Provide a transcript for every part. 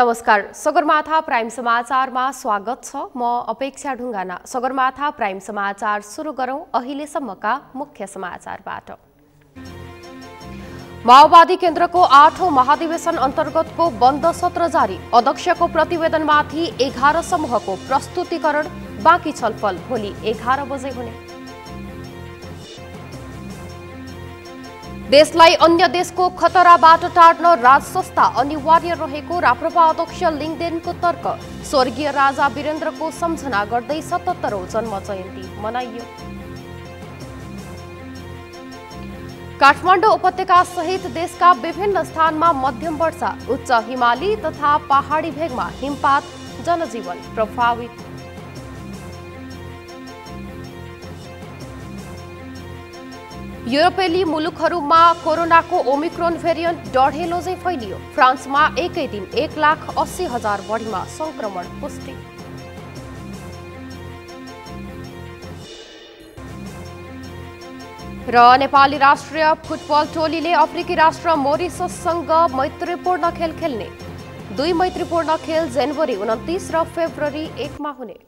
नमस्कार, सगरमाथा प्राइम समाचारमा स्वागत छ। म अपेक्षा ढुङ्गाना। सगरमाथा प्राइम समाचार सुरु गरौं अहिलेसम्मका मुख्य समाचारबाट। माओवादी केन्द्रको 8औं महाधिवेशन अन्तर्गतको बन्द सत्र जारी। अध्यक्षको प्रतिवेदनमाथि 11 समूहको प्रस्तुतिकरण, बाँकी छलफल भोलि 11 बजे हुने। देशलाई अन्य देशको खतराबाट टार्न राज संस्था अनिवार्य रहेको राप्रपा अध्यक्ष लिङदेनको तर्क। स्वर्गीय राजा वीरेन्द्रको सम्झना गर्दै 77औं जन्म जयन्ती मनाइयो। काठमाडौँ उपत्यका सहित देशका विभिन्न स्थानमा मध्यम वर्षा, उच्च हिमाली तथा पहाडी भेगमा हिमपात, जनजीवन प्रभावित। युरोपेली मुलुकहरूमा कोरोनाको ओमिक्रोन भेरिएन्ट डढेलोझै फैलियो। फ्रान्समा एकै दिन 1,80,000 बढीमा संक्रमण पुष्टि। र नेपाली राष्ट्रिय फुटबल टोलीले अफ्रिकी राष्ट्र मोरिसससँग मैत्रीपूर्ण खेल खेल्ने। 2 मैत्रीपूर्ण खेल जनवरी 29 र फेब्रुअरी 1 मा हुने।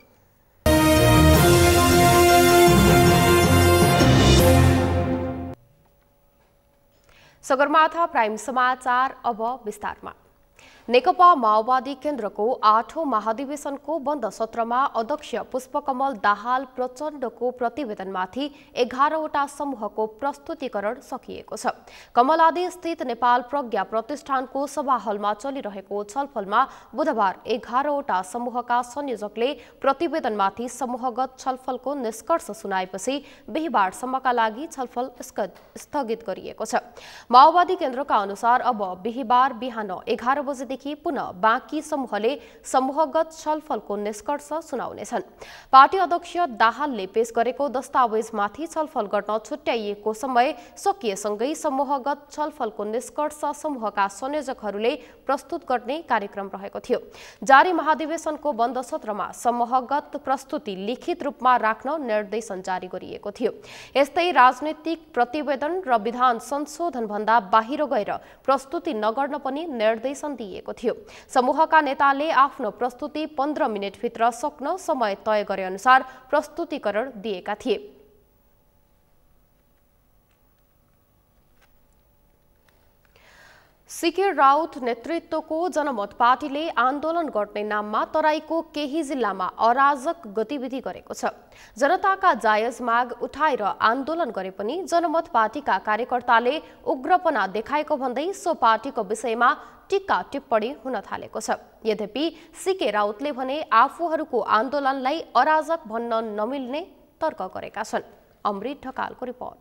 सगरमाथा प्राइम समाचार अब विस्तारमा। नेकपा माओवादी केन्द्रको 8औं महाधिवेशनको बन्द सत्रमा अध्यक्ष पुष्पकमल दाहाल प्रचण्डको प्रतिवेदनमाथि 11वटा समूहको प्रस्तुतिकरण सकिएको छ। कमलादी स्थित नेपाल प्रज्ञा प्रतिष्ठानको सभा हलमा चलिरहेको छलफलमा बुधबार 11वटा समूहका संयोजकले प्रतिवेदनमाथि समूहगत छलफलको निष्कर्ष सुनाएपछि बिहीबारसम्मका लागि छलफल स्थगित गरिएको छ। माओवादी केन्द्रका अनुसार अब बिहीबार बिहान 11 बजे देखि पुनः बाँकी समूहले समूहगत छलफलको निष्कर्ष सुनाउनेछन्। पार्टी अध्यक्ष दाहालले पेश गरेको दस्तावेजमाथि छलफल गर्न छुट्याइएको समय सकिएसँगै समूहगत छलफलको निष्कर्ष समूहका संयोजकहरूले प्रस्तुत गर्ने कार्यक्रम रहेको थियो। जारी महाधिवेशनको बन्द सत्रमा समूहगत प्रस्तुति लिखित रूपमा राख्न निर्देशन जारी गरिएको थियो। यस्तै राजनीतिक प्रतिवेदन र विधान संशोधन भन्दा बाहिर गएर प्रस्तुति नगर्न पनि निर्देशन दिए थियो। समूहका नेताले आफ्नो प्रस्तुति 15 मिनेटभित्र सक्न समय तय गरे अनुसार प्रस्तुतिकरण दिएका थिए। सीके राउत नेतृत्वको जनमत पार्टीले आन्दोलन गर्ने नाममा तराईको केही जिल्लामा अराजक गतिविधि गरेको छ। जनताका जायज माग उठाएर आन्दोलन गरे पनि जनमत पार्टीका कार्यकर्ताले उग्रपना देखाएको भन्दै सो पार्टीको विषयमा टीका टिप्पणी हुन थालेको छ। यद्यपि सीके राउतले भने आफूहरूको आन्दोलनलाई अराजक भन्न नमिल्ने तर्क गरेका छन्। अमृत ढकालको रिपोर्ट।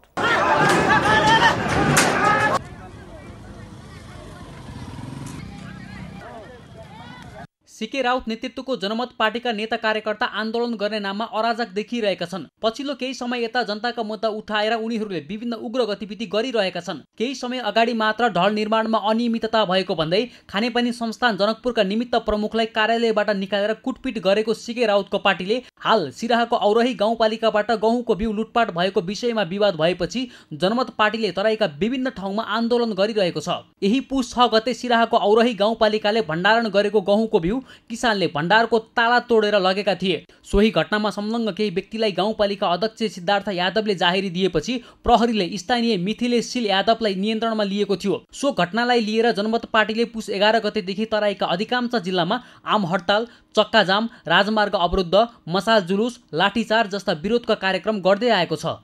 सीके राउत नेतृत्वको जनमत पार्टीका नेता कार्यकर्ता आन्दोलन गर्ने नाममा अराजक देखिरहेका छन्। पछिल्लो केही समय यता जनताका मुद्दा उठाएर उनीहरूले विभिन्न उग्र गतिविधि गरिरहेका छन्। केही समय अगाडि मात्र ढल निर्माणमा अनियमितता भएको भन्दै खानेपानी संस्थान जनकपुरका निमित्त प्रमुखलाई कार्यालयबाट निकालेर कुटपिट गरेको सीके राउतको पार्टीले हाल सिराहाको औरही गाउँपालिकाबाट गहुँको बिउ लुटपाट भएको विषयमा विवाद भएपछि जनमत पार्टीले तराईका विभिन्न ठाउँमा आन्दोलन गरिरहेको छ। यही पुस 6 गते सिराहाको औरही गाउँपालिकाले भण्डारण गरेको गहुँको बिउ किसानले भण्डारको ताला तोडेर लगेका थिए। सोही घटनामा संलग्न केही व्यक्तिलाई गाउँपालिका अध्यक्ष सिद्धार्थ यादवले जाहेरी दिएपछि प्रहरीले स्थानीय मिथिलेश शील यादवलाई नियन्त्रणमा लिएको थियो। सो घटनालाई लिएर जनमत पार्टीले पुस 11 गतेदेखि तराईका अधिकांश जिल्लामा आम हडताल, चक्काजाम, राजमार्ग अवरुद्ध, मसाल जुलुस, लाठीचार्ज जस्ता विरोधका कार्यक्रम गर्दै आएको छ।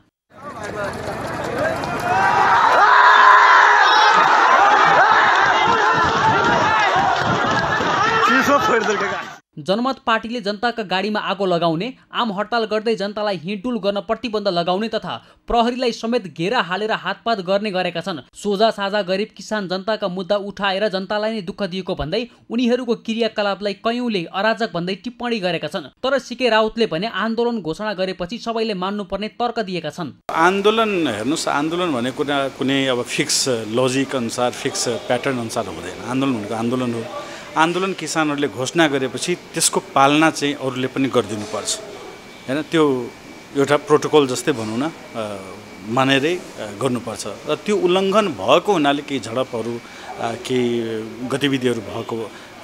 जनमत पार्टीले जनताका गाडीमा आगो लगाउने, आम हडताल गर्दै जनतालाई हिँडडुल गर्न प्रतिबन्ध लगाउने तथा प्रहरीलाई समेत घेरा हालेर हातपात गर्ने गरेका छन्। सोझा साझा गरिब किसान जनताका मुद्दा उठाएर जनतालाई नै दुःख दिएको भन्दै उनीहरूको क्रियाकलापलाई कयौंले अराजक भन्दै टिप्पणी गरेका छन्। तर सीके राउतले भने आन्दोलन घोषणा गरेपछि सबैले मान्नुपर्ने तर्क दिएका छन्। आन्दोलन हेर्नुस्, आन्दोलन भनेको कुनै अब फिक्स लजिक अनुसार, फिक्स प्याटर्न अनुसार हुँदैन। आन्दोलन भनेको आन्दोलन हो। आन्दोलन किसानहरूले घोषणा गरेपछि त्यसको पालना चाहिँ अरूले पनि गरिदिनुपर्छ हैन। त्यो एउटा प्रोटोकल जस्तै भनौँ न, मानेरै गर्नुपर्छ र त्यो उल्लङ्घन भएको हुनाले केही झडपहरू केही गतिविधिहरू भएको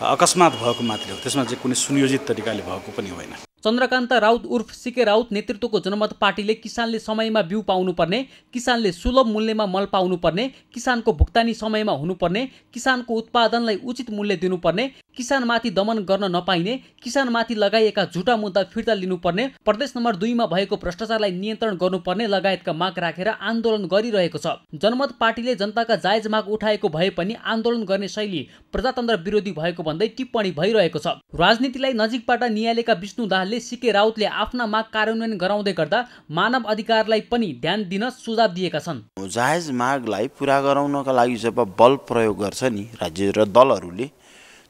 अकस्मात भएको मात्रै हो, त्यसमा चाहिँ कुनै सुनियोजित तरिकाले भएको पनि होइन। चन्द्रकान्त राउत उर्फ सिके राउत नेतृत्वको जनमत पार्टीले किसानले समयमा बिउ पाउनुपर्ने, किसानले सुलभ मूल्यमा मल पाउनुपर्ने, किसानको भुक्तानी समयमा हुनुपर्ने, किसानको उत्पादनलाई उचित मूल्य दिनुपर्ने, किसानमाथि दमन गर्न नपाइने, किसानमाथि लगाइएका झुटा मुद्दा फिर्ता लिनुपर्ने, प्रदेश नम्बर 2 मा भएको भ्रष्टाचारलाई नियन्त्रण गर्नुपर्ने लगायतका माग राखेर आन्दोलन गरिरहेको छ। जनमत पार्टीले जनताका जायज माग उठाएको भए पनि आन्दोलन गर्ने शैली प्रजातन्त्र विरोधी भएको भन्दै टिप्पणी भइरहेको छ। राजनीतिलाई नजिकबाट निहालेका विष्णु दाहालले सिके राउतले आफ्ना माग कार्यान्वयन गराउँदै गर्दा मानव अधिकारलाई पनि ध्यान दिन सुझाव दिएका छन्। जायज मागलाई पूरा गराउनका लागि जब बल प्रयोग गर्छ नि राज्य र दलहरूले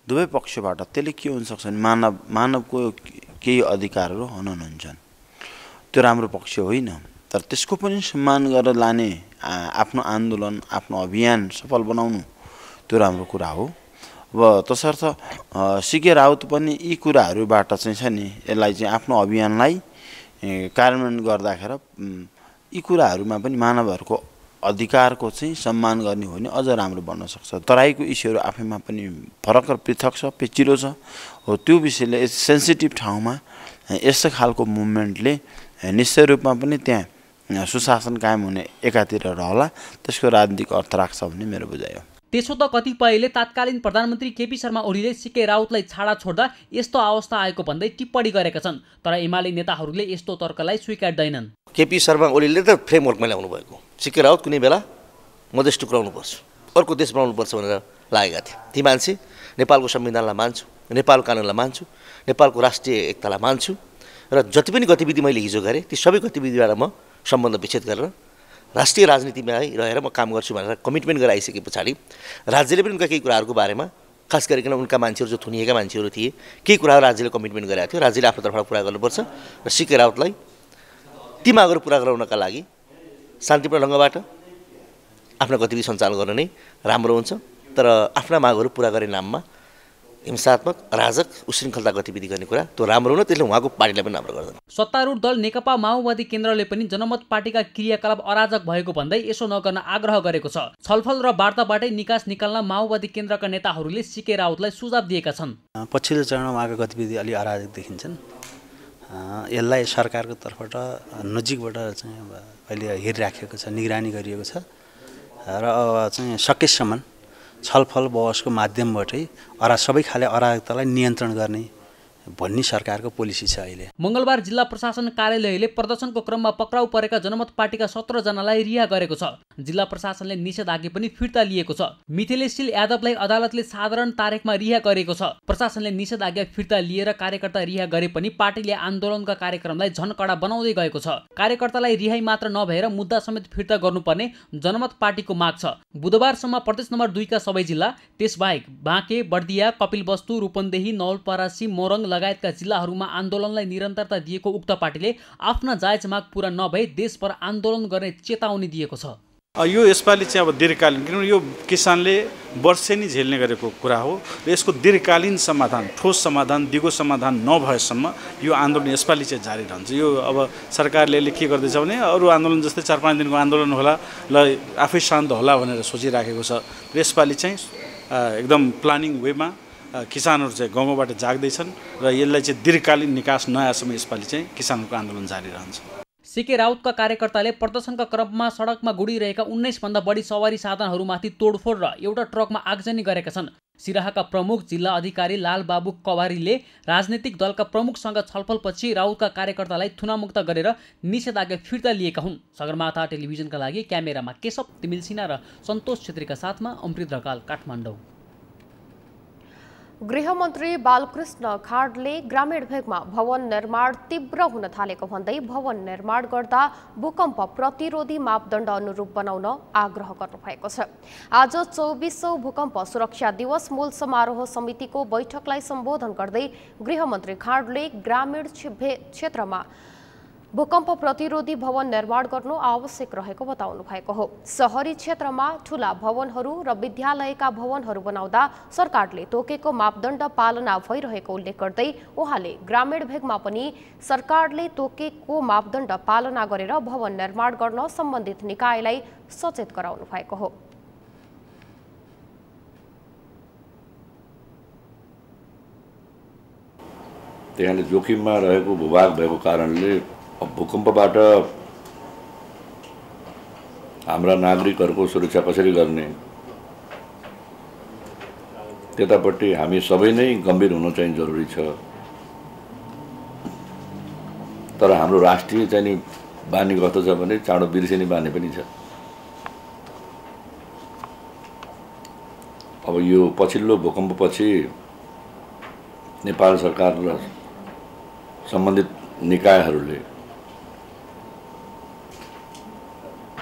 दुवै पक्षबाट, त्यसले के हुन सक्छ भने मानवको केही अधिकारहरू हनन हुन्छन्। त्यो राम्रो पक्ष होइन, तर त्यसको पनि सम्मान गरेर लाने आफ्नो आन्दोलन आफ्नो अभियान सफल बनाउनु त्यो राम्रो कुरा हो। अब तसर्थ सिके राउत पनि यी कुराहरूबाट चाहिँ छ नि यसलाई चाहिँ आफ्नो अभियानलाई कार्यान्वयन गर्दाखेरि यी कुराहरूमा पनि मानवहरूको अधिकारको चाहिँ सम्मान गर्ने हो भने अझ राम्रो बन्न सक्छ। तराईको इस्युहरू आफैमा पनि फरक र पृथक छ, पेचिलो छ। हो त्यो विषयले सेन्सिटिभ ठाउँमा यस्तो खालको मुभमेन्टले निश्चय रूपमा पनि त्यहाँ सुशासन कायम हुने एकातिर रहला, त्यसको राजनीतिक अर्थ राख्छ भन्ने मेरो बुझाइ हो। त्यसो त कतिपयले तात्कालीन प्रधानमन्त्री केपी शर्मा ओलीले सिके राउतलाई छाडा छोड्दा यस्तो अवस्था आएको भन्दै टिप्पणी गरेका छन्, तर एमाले नेताहरूले यस्तो तर्कलाई स्वीकार्दैनन्। केपी शर्मा ओलीले त फ्रेमवर्कमा ल्याउनु भएको, सिके राउत कुनै बेला मधेस टुक्राउनुपर्छ, अर्को देश बनाउनुपर्छ भनेर लागेका थिए। ती मान्छे नेपालको संविधानलाई मान्छु, नेपालको कानुनलाई मान्छु, नेपालको राष्ट्रिय एकतालाई मान्छु र जति पनि गतिविधि मैले हिजो गरेँ ती सबै गतिविधिबाट म सम्बन्ध विच्छेद गरेर राष्ट्रिय राजनीतिमा रहेर म काम गर्छु भनेर कमिटमेन्ट गराइसके पछाडि राज्यले पनि उनका केही कुराहरूको बारेमा, खास गरिकन उनका मान्छेहरू जो थुनिएका मान्छेहरू थिए, केही कुराहरू राज्यले कमिटमेन्ट गरेको थियो, राज्यले आफ्नो तर्फबाट पुरा गर्नुपर्छ र सिके राउतलाई ती मागहरू पुरा गराउनका लागि शान्तिपूर्ण ढङ्गबाट आफ्ना गतिविधि सञ्चालन गर्न नै राम्रो हुन्छ। तर आफ्ना मागहरू पुरा गर्ने नाममा हिंसात्मक अराजक उशृङ्खलता गतिविधि गर्ने कुरा त्यो राम्रो हुन, त्यसले उहाँको पार्टीलाई पनि राम्रो गर्दैन। सत्तारूढ दल नेकपा माओवादी केन्द्रले पनि जनमत पार्टीका क्रियाकलाप अराजक भएको भन्दै यसो नगर्न आग्रह गरेको छ। छलफल र वार्ताबाटै निकास निकाल्न माओवादी केन्द्रका नेताहरूले सिके राउतलाई सुझाव दिएका छन्। पछिल्लो चरणमा उहाँका गतिविधि अलि अराजक देखिन्छन्। यसलाई सरकारको तर्फबाट नजिकबाट चाहिँ अहिले हेरिराखेको छ, निगरानी गरिएको छ र चाहिँ सकेसम्म छलफल बहसको माध्यमबाटै सबै खाले अराजकतालाई नियन्त्रण गर्ने भन्ने सरकारको पोलिसी छ। अहिले मंगलबार जिल्ला प्रशासन कार्यालयले प्रदर्शनको क्रममा पक्राउ परेका जनमत पार्टीका 17 जनालाई रिहा गरेको छ। जिल्ला प्रशासनले निषेधाज्ञा पनि फिर्ता लिएको छ। मिथिलेशील यादवलाई अदालतले साधारण तारिखमा रिहा गरेको छ। प्रशासनले निषेधाज्ञा फिर्ता लिएर कार्यकर्ता रिहा गरे पनि पार्टीले आन्दोलनका कार्यक्रमलाई झन कडा बनाउँदै गएको छ। कार्यकर्तालाई रिहाई मात्र नभएर मुद्दा समेत फिर्ता गर्नुपर्ने जनमत पार्टीको माग छ। बुधबारसम्म प्रदेश नम्बर 2 का सबै जिल्ला, त्यसबाहेक बाँके, बर्दिया, कपिलवस्तु, रूपन्देही, नवलपरासी, मोरङ लगायतका जिल्लाहरूमा आन्दोलनलाई निरन्तरता दिएको उक्त पार्टीले आफ्ना जायज माग पूरा नभए देशभर आन्दोलन गर्ने चेतावनी दिएको छ। यो यसपालि चाहिँ अब दीर्घकालीन, किनभने यो किसानले वर्षेनी झेल्ने गरेको कुरा हो र यसको दीर्घकालीन समाधान, ठोस समाधान, दिगो समाधान नभएसम्म यो आन्दोलन यसपालि चाहिँ जारी रहन्छ। यो अब सरकारले के गर्दैछ भने अरू आन्दोलन जस्तै 4-5 दिनको आन्दोलन होला, ल आफै शान्त होला भनेर सोचिराखेको छ। र यसपालि चाहिँ एकदम प्लानिङ वेमा किसानहरू चाहिँ गाउँबाट जाग्दैछन् र यसलाई चाहिँ दीर्घकालीन निकास नआएसम्म यसपालि चाहिँ किसानहरूको आन्दोलन जारी रहन्छ। सिके राउतका कार्यकर्ताले प्रदर्शनका क्रममा सडकमा गुडिरहेका 19 भन्दा बढी सवारी साधनहरूमाथि तोडफोड र एउटा ट्रकमा आगजनी गरेका छन्। सिराहाका प्रमुख जिल्ला अधिकारी लालबाबु कवारीले राजनीतिक दलका प्रमुखसँग छलफलपछि राउतका कार्यकर्तालाई थुनामुक्त गरेर निषेधाज्ञा फिर्ता लिएका हुन्। सगरमाथा टेलिभिजनका लागि क्यामेरामा केशव तिमिल सिन्हा र सन्तोष छेत्रीका साथमा अमृत ढकाल, काठमाडौँ। गृहमन्त्री बालकृष्ण खाडले ग्रामीण भेगमा भवन निर्माण तीव्र हुन थालेको भन्दै भवन निर्माण गर्दा भूकम्प प्रतिरोधी मापदण्ड अनुरूप बनाउन आग्रह गर्नुभएको छ। आज 24औं भूकम्प सुरक्षा दिवस मूल समारोह समितिको बैठकलाई सम्बोधन गर्दै गृहमन्त्री खाडले ग्रामीण क्षेत्रमा भूकम्प प्रतिरोधी भवन निर्माण गर्नु आवश्यक रहेको बताउनु भएको हो। शहरी क्षेत्रमा ठूला भवनहरू र विद्यालयका भवनहरू बनाउँदा सरकारले तोकेको मापदण्ड पालना भइरहेको उल्लेख गर्दै उहाँले ग्रामीण भेगमा पनि सरकारले तोकेको मापदण्ड पालना गरेर भवन निर्माण गर्न सम्बन्धित निकायलाई सचेत गराउनु भएको हो। त्यहाँले जोखिममा रहेको भूभाग भएको कारणले भूकम्पबाट हाम्रा नागरिकहरूको सुरक्षा कसरी गर्ने त्यतापट्टि हामी सबै नै गम्भीर हुन चाहिँ जरुरी छ। तर हाम्रो राष्ट्रिय चाहिँ नि बानी कस्तो छ भने चाँडो बिर्सिने बानी पनि छ। अब यो पछिल्लो भूकम्पपछि नेपाल सरकार र सम्बन्धित निकायहरूले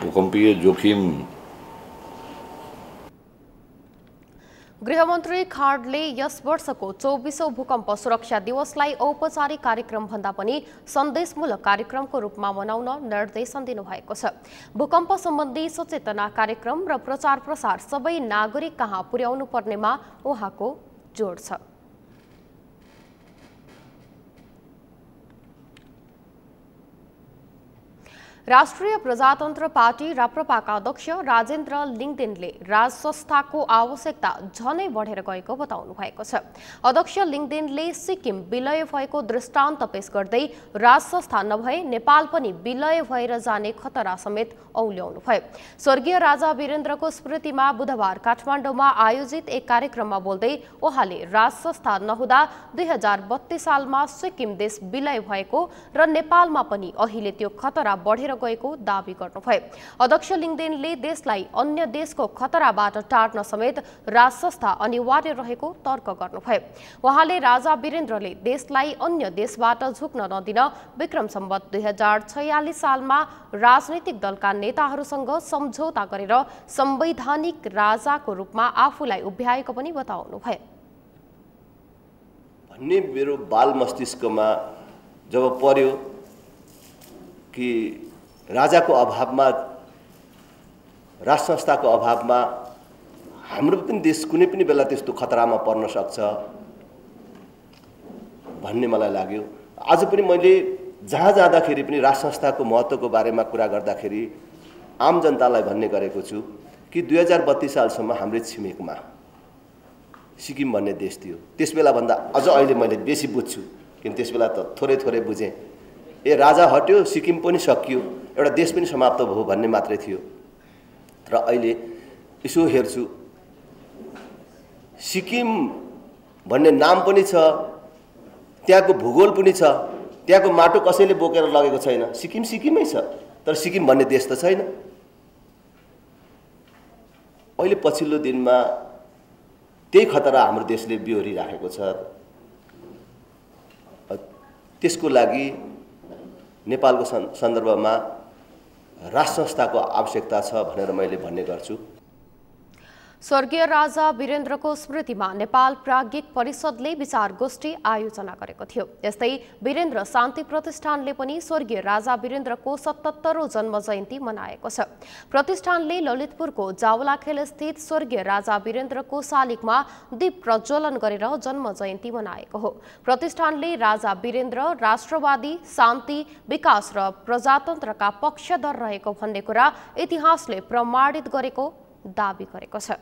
भूकम्पीय जोखिम गृहमन्त्री खाँडले यस वर्षको 24औं भूकम्प सुरक्षा दिवसलाई औपचारिक कार्यक्रम भन्दा पनि सन्देशमूलक कार्यक्रमको रूपमा मनाउन निर्देशन दिनुभएको छ। भूकम्प सम्बन्धी सचेतना कार्यक्रम र प्रचार प्रसार सबै नागरिक कहाँ पुर्याउनु पर्नेमा उहाँको जोड छ। राष्ट्रिय प्रजातन्त्र पार्टी राप्रपाका अध्यक्ष राजेन्द्र लिङदेनले राज संस्थाको आवश्यकता झनै बढेर गएको बताउनु भएको छ। अध्यक्ष लिङदेनले सिक्किम विलय भएको दृष्टान्त पेश गर्दै राज संस्था नभए नेपाल पनि विलय भएर जाने खतरा समेत औल्याउनु भयो। स्वर्गीय राजा वीरेन्द्रको स्मृतिमा बुधबार काठमाडौँमा आयोजित एक कार्यक्रममा बोल्दै उहाँले राज संस्था नहुँदा 2032 सालमा सिक्किम देश विलय भएको र नेपालमा पनि अहिले त्यो खतरा बढेर गएको दावी गर्नुभयो। अध्यक्ष लिङदेनले देशलाई अन्य देशको खतराबाट टार्न समेत राज संस्था अनिवार्य रहेको तर्क गर्नुभयो। उहाँले राजा वीरेन्द्रले देशलाई अन्य देशबाट झुक्न नदिन विक्रम सम्वत 2046 सालमा राजनैतिक दलका नेताहरूसँग सम्झौता गरेर संवैधानिक राजाको रूपमा आफूलाई उभ्याएको पनि बताउनुभयो। भन्ने मेरो बाल मस्तिष्कमा जब पर्यो कि राजाको अभावमा राज संस्थाको अभावमा हाम्रो पनि देश कुनै पनि बेला त्यस्तो खतरामा पर्न सक्छ भन्ने मलाई लाग्यो। आज पनि मैले जहाँ जाँदाखेरि पनि राज संस्थाको महत्त्वको बारेमा कुरा गर्दाखेरि आम जनतालाई भन्ने गरेको छु कि 2032 सालसम्म हाम्रै छिमेकमा सिक्किम भन्ने देश थियो। त्यसबेला भन्दा अझ अहिले मैले बेसी बुझ्छु किन त्यसबेला त थोरै थोरै बुझेँ। ए राजा हट्यो सिक्किम पनि सकियो एउटा देश पनि समाप्त भयो भन्ने मात्रै थियो। र अहिले यसो हेर्छु सिक्किम भन्ने नाम पनि छ, त्यहाँको भूगोल पनि छ, त्यहाँको माटो कसैले बोकेर लगेको छैन। सिक्किम सिक्किमै छ तर सिक्किम भन्ने देश त छैन। अहिले पछिल्लो दिनमा त्यही खतरा हाम्रो देशले बिहोरिराखेको छ। त्यसको लागि नेपालको सन्दर्भमा राज संस्थाको आवश्यकता छ भनेर मैले भन्ने गर्छु। स्वर्गीय राजा वीरेन्द्रको स्मृतिमा नेपाल प्राज्ञिक परिषदले विचार गोष्ठी आयोजना गरेको थियो। यस्तै वीरेन्द्र शान्ति प्रतिष्ठानले पनि स्वर्गीय राजा वीरेन्द्रको 77औं जन्म जयन्ती मनाएको छ। प्रतिष्ठानले ललितपुरको जावलाखेल स्थित स्वर्गीय राजा वीरेन्द्रको शालिगमा दीप प्रज्वलन गरेर जन्म जयन्ती मनाएको हो। प्रतिष्ठानले राजा वीरेन्द्र राष्ट्रवादी, शान्ति, विकास र प्रजातन्त्रका पक्षधर रहेको भन्ने कुरा इतिहासले प्रमाणित गरेको दावी गरेको छ।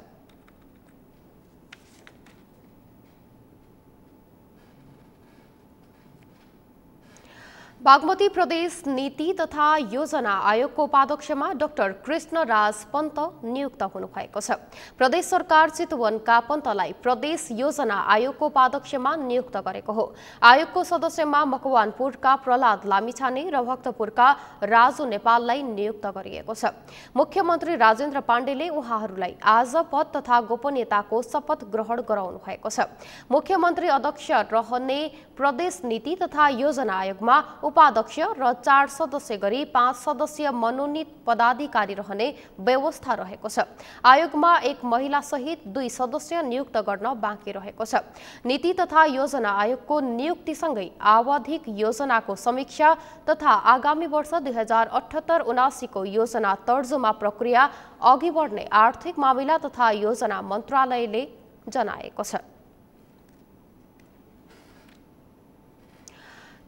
बागमती प्रदेश नीति तथा योजना आयोगको उपाध्यक्षमा डाक्टर कृष्णराज पन्त नियुक्त हुनुभएको छ। प्रदेश सरकार चितवनका पन्तलाई प्रदेश योजना आयोगको उपाध्यक्षमा नियुक्त गरेको हो। आयोगको सदस्यमा मकवानपुरका प्रहलाद लामिछाने र भक्तपुरका राजु नेपाललाई नियुक्त गरिएको छ। मुख्यमन्त्री राजेन्द्र पाण्डेले उहाँहरूलाई आज पद तथा गोपनीयताको शपथ ग्रहण गराउनु भएको छ। मुख्यमन्त्री अध्यक्ष रहने प्रदेश नीति तथा योजना आयोगमा उपाध्यक्ष र 4 सदस्य गरी 5 सदस्यीय मनोनित पदाधिकारी रहने व्यवस्था रहेको छ। आयोगमा एक महिला सहित 2 सदस्य नियुक्त गर्न बाँकी रहेको छ। नीति तथा योजना आयोगको नियुक्तिसँगै आवधिक योजनाको समीक्षा तथा आगामी वर्ष 2078-79 को योजना तर्जुमा प्रक्रिया अघि बढ्ने आर्थिक मामिला तथा योजना मन्त्रालयले जनाएको छ।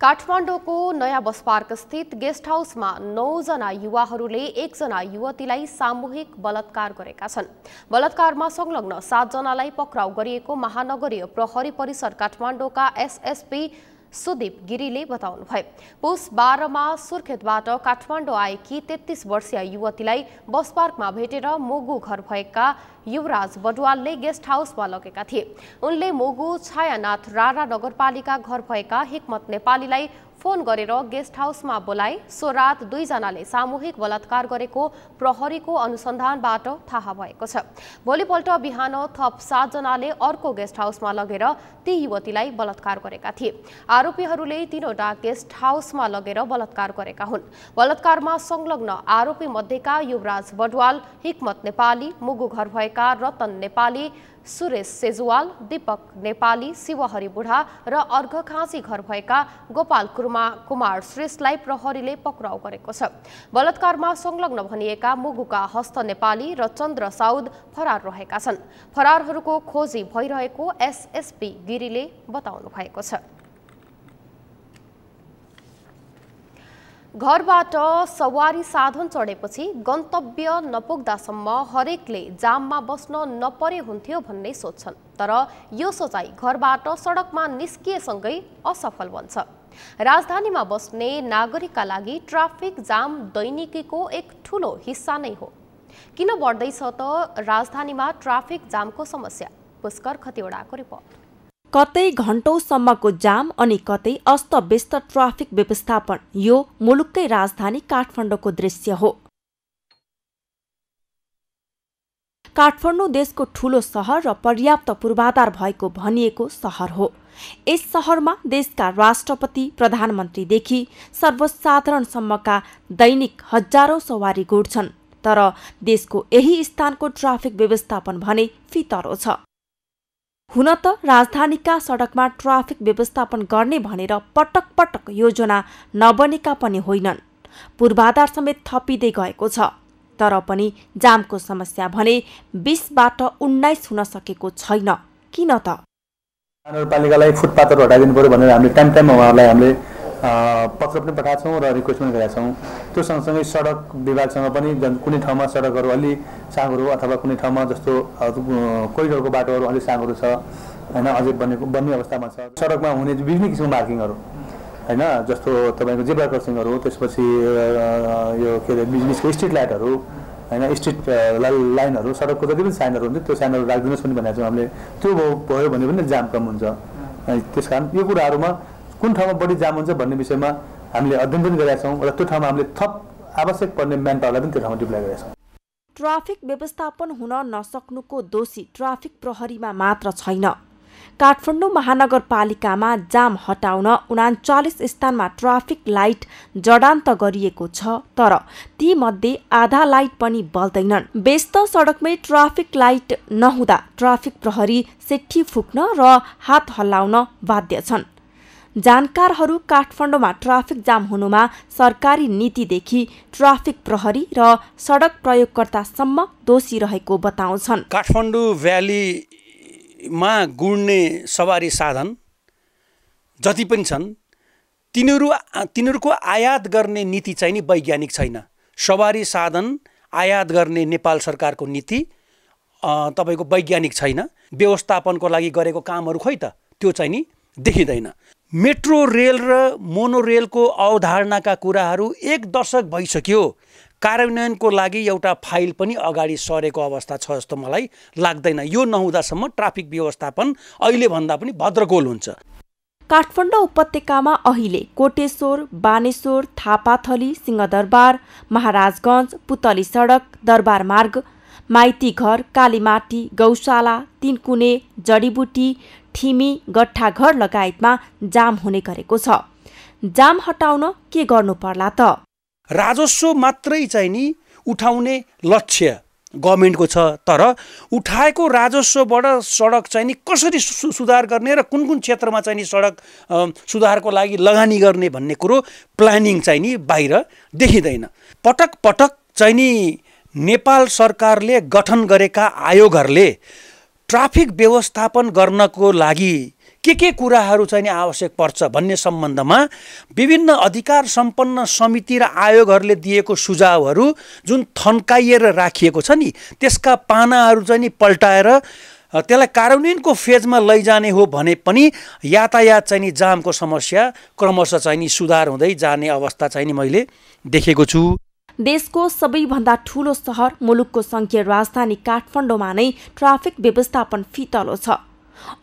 काठमाडौँको नयाँ बस पार्क स्थित गेस्ट हाउसमा 9 जना युवाहरूले 1 जना युवतीलाई सामूहिक बलात्कार गरेका छन्। बलात्कारमा संलग्न 7 जनालाई पक्राउ गरिएको महानगरीय प्रहरी परिसर काठमाडौँका एसएसपी सुदीप गिरीले बताउनुभयो। पुस 12 मा सुर्खेतबाट काठमाडौँ आएकी 33 वर्षीय युवतीलाई बस पार्कमा भेटेर मोगु घर भएका युवराज बडुवालले गेस्ट हाउसमा लगेका थिए। उनले मोगु छायानाथ रारा नगरपालिका घर भएका हिक्मत नेपालीलाई फोन गरेर गेस्ट हाउसमा बोलाए। सो रात 2 जनाले सामूहिक बलात्कार गरेको प्रहरीको अनुसन्धानबाट थाहा भएको छ। भोलिपल्ट बिहान थप 7 जनाले अर्को गेस्ट हाउसमा लगेर ती युवतीलाई बलात्कार गरेका थिए। आरोपीहरूले 3वटा गेस्ट हाउसमा लगेर बलात्कार गरेका हुन्। बलात्कारमा संलग्न आरोपी मध्येका युवराज बडुवाल, हिक्मत नेपाली, मुगु घर भएका रतन नेपाली, सुरेश सेजुवाल, दीपक नेपाली, शिवहरि बुढा र अर्घखाँची घर भएका गोपाल कुमार श्रेष्ठलाई प्रहरीले पक्राउ गरेको छ। बलात्कारमा संलग्न भनिएका मुगुका हस्त नेपाली र चन्द्र साउद फरार रहेका छन्। फरारहरूको खोजी भइरहेको एसएसपी गिरीले बताउनु भएको छ। घरबाट सवारी साधन चढेपछि गन्तव्य नपुग्दासम्म हरेकले जाममा बस्न नपरे हुन्थ्यो भन्ने सोच्छन्। तर यो सोचाइ घरबाट सडकमा निस्किएसँगै असफल बन्छ। राजधानीमा बस्ने नागरिकका लागि ट्राफिक जाम दैनिकीको एक ठूलो हिस्सा नै हो। किन बढ्दैछ त राजधानीमा ट्राफिक जामको समस्या? पुष्कर खतिवडाको रिपोर्ट। कतै घण्टौसम्मको जाम अनि कतै अस्तव्यस्त ट्राफिक व्यवस्थापन, यो मुलुककै राजधानी काठमाडौँको दृश्य हो। काठमाडौँ देशको ठूलो सहर र पर्याप्त पूर्वाधार भएको भनिएको सहर हो। यस सहरमा देशका राष्ट्रपति, प्रधानमन्त्रीदेखि सर्वसाधारणसम्मका दैनिक हजारौं सवारी गुड्छन्। तर देशको यही स्थानको ट्राफिक व्यवस्थापन भने फितरो छ। हुन त राजधानीका सडकमा ट्राफिक व्यवस्थापन गर्ने भनेर पटक पटक योजना नबनेका पनि होइनन्। पूर्वाधार समेत थपिँदै गएको छ। तर पनि जामको समस्या भने 20 बाट 19 हुन सकेको छैन। किन त? नगरपालिकालाई फुटपाथहरू हटाइदिनु पर्यो भनेर हामीले टाइममा उहाँहरूलाई हामीले पत्र पनि पठाएको छौँ र रिक्वेस्ट पनि गरेका छौँ। त्यो सँगसँगै सडक विभागसँग पनि कुनै ठाउँमा सडकहरू अलि साँघुरो अथवा कुनै ठाउँमा जस्तो कोरिडोरको बाटोहरू अलिक साँघुरो छ होइन, अझै बन्ने अवस्थामा छ। सडकमा हुने विभिन्न किसिमको मार्किङहरू होइन, जस्तो तपाईँको जेब्रा क्रसिङहरू, त्यसपछि यो के अरे बिचको स्ट्रिट लाइटहरू होइन, स्ट्रिट लाइनहरू, सडकको जति पनि साइनहरू हुन्छ त्यो साइनहरू राखिदिनुहोस् पनि भनेको छौँ हामीले। त्यो भयो भने पनि जाम कम हुन्छ। त्यस कारण यो कुराहरूमा कुन ठाउँमा बढी जाम हुन्छ भन्ने विषयमा हामीले अध्ययन पनि गरेका छौँ र त्यो ठाउँमा हामीले थप आवश्यक पर्ने म्यान पावरलाई पनि त्यो ठाउँमा डिप्लोय गरेका छौँ। ट्राफिक व्यवस्थापन हुन नसक्नुको दोषी ट्राफिक प्रहरीमा मात्र छैन। काठमाडौँ महानगरपालिकामा जाम हटाउन 39 स्थानमा ट्राफिक लाइट जडान त गरिएको छ, तर ती मध्ये आधा लाइट पनि बल्दैनन्। व्यस्त सडकमै ट्राफिक लाइट नहुँदा ट्राफिक प्रहरी सेट्ठी फुक्न र हात हल्लाउन बाध्य छन्। जानकारहरू काठमाडौँमा ट्राफिक जाम हुनुमा सरकारी नीतिदेखि ट्राफिक प्रहरी र सडक प्रयोगकर्तासम्म दोषी रहेको बताउँछन्। काठमाडौँ भ्यालीमा गुड्ने सवारी साधन जति पनि छन् तिनीहरूको आयात गर्ने नीति चाहिँ नि वैज्ञानिक छैन। सवारी साधन आयात गर्ने नेपाल सरकारको नीति तपाईँको वैज्ञानिक छैन। व्यवस्थापनको लागि गरेको कामहरू खोइ त त्यो चाहिँ नि देखिँदैन। मेट्रो रेल र मोनोरेलको अवधारणाका कुराहरू 1 दशक भइसक्यो। कार्यान्वयनको लागि एउटा फाइल पनि अगाडि सरेको अवस्था छ जस्तो मलाई लाग्दैन। यो नहुँदासम्म ट्राफिक व्यवस्थापन अहिले भन्दा पनि भद्रगोल हुन्छ। काठमाडौँ उपत्यकामा अहिले कोटेश्वर, बानेश्वर, थापाथली, सिंहदरबार, महाराजगञ्ज, पुतली सडक, दरबार मार्ग, माइती घर, कालीमाटी, गौशाला, तीनकुने, जडीबुटी, ठिमी, गट्ठाघर लगायतमा जाम हुने गरेको छ। जाम हटाउन के गर्नु पर्ला त? राजस्व मात्रै चाहिँ नि उठाउने लक्ष्य गभर्मेन्टको छ, तर उठाएको राजस्वबाट सडक चाहिँ नि कसरी सुधार गर्ने र कुन कुन क्षेत्रमा चाहिँ नि सडक सुधारको लागि लगानी गर्ने भन्ने कुरो प्लानिङ चाहिँ नि बाहिर देखिँदैन। पटक पटक चाहिँ नि नेपाल सरकारले गठन गरेका आयोगहरूले ट्राफिक व्यवस्थापन गर्नको लागि के कुराहरू चाहिँ नि आवश्यक पर्छ भन्ने सम्बन्धमा विभिन्न अधिकार सम्पन्न समिति र आयोगहरूले दिएको सुझावहरू जुन थन्काइएर राखिएको छ नि, त्यसका पानाहरू चाहिँ नि पल्टाएर त्यसलाई कार्यान्वयनको फेजमा लैजाने हो भने पनि यातायात चाहिँ नि जामको समस्या क्रमशः चाहिँ नि सुधार हुँदै जाने अवस्था चाहिँ नि मैले देखेको छु। देशको सबैभन्दा ठूलो सहर मुलुकको संघीय राजधानी काठमाडौँमा नै ट्राफिक व्यवस्थापन फितलो छ।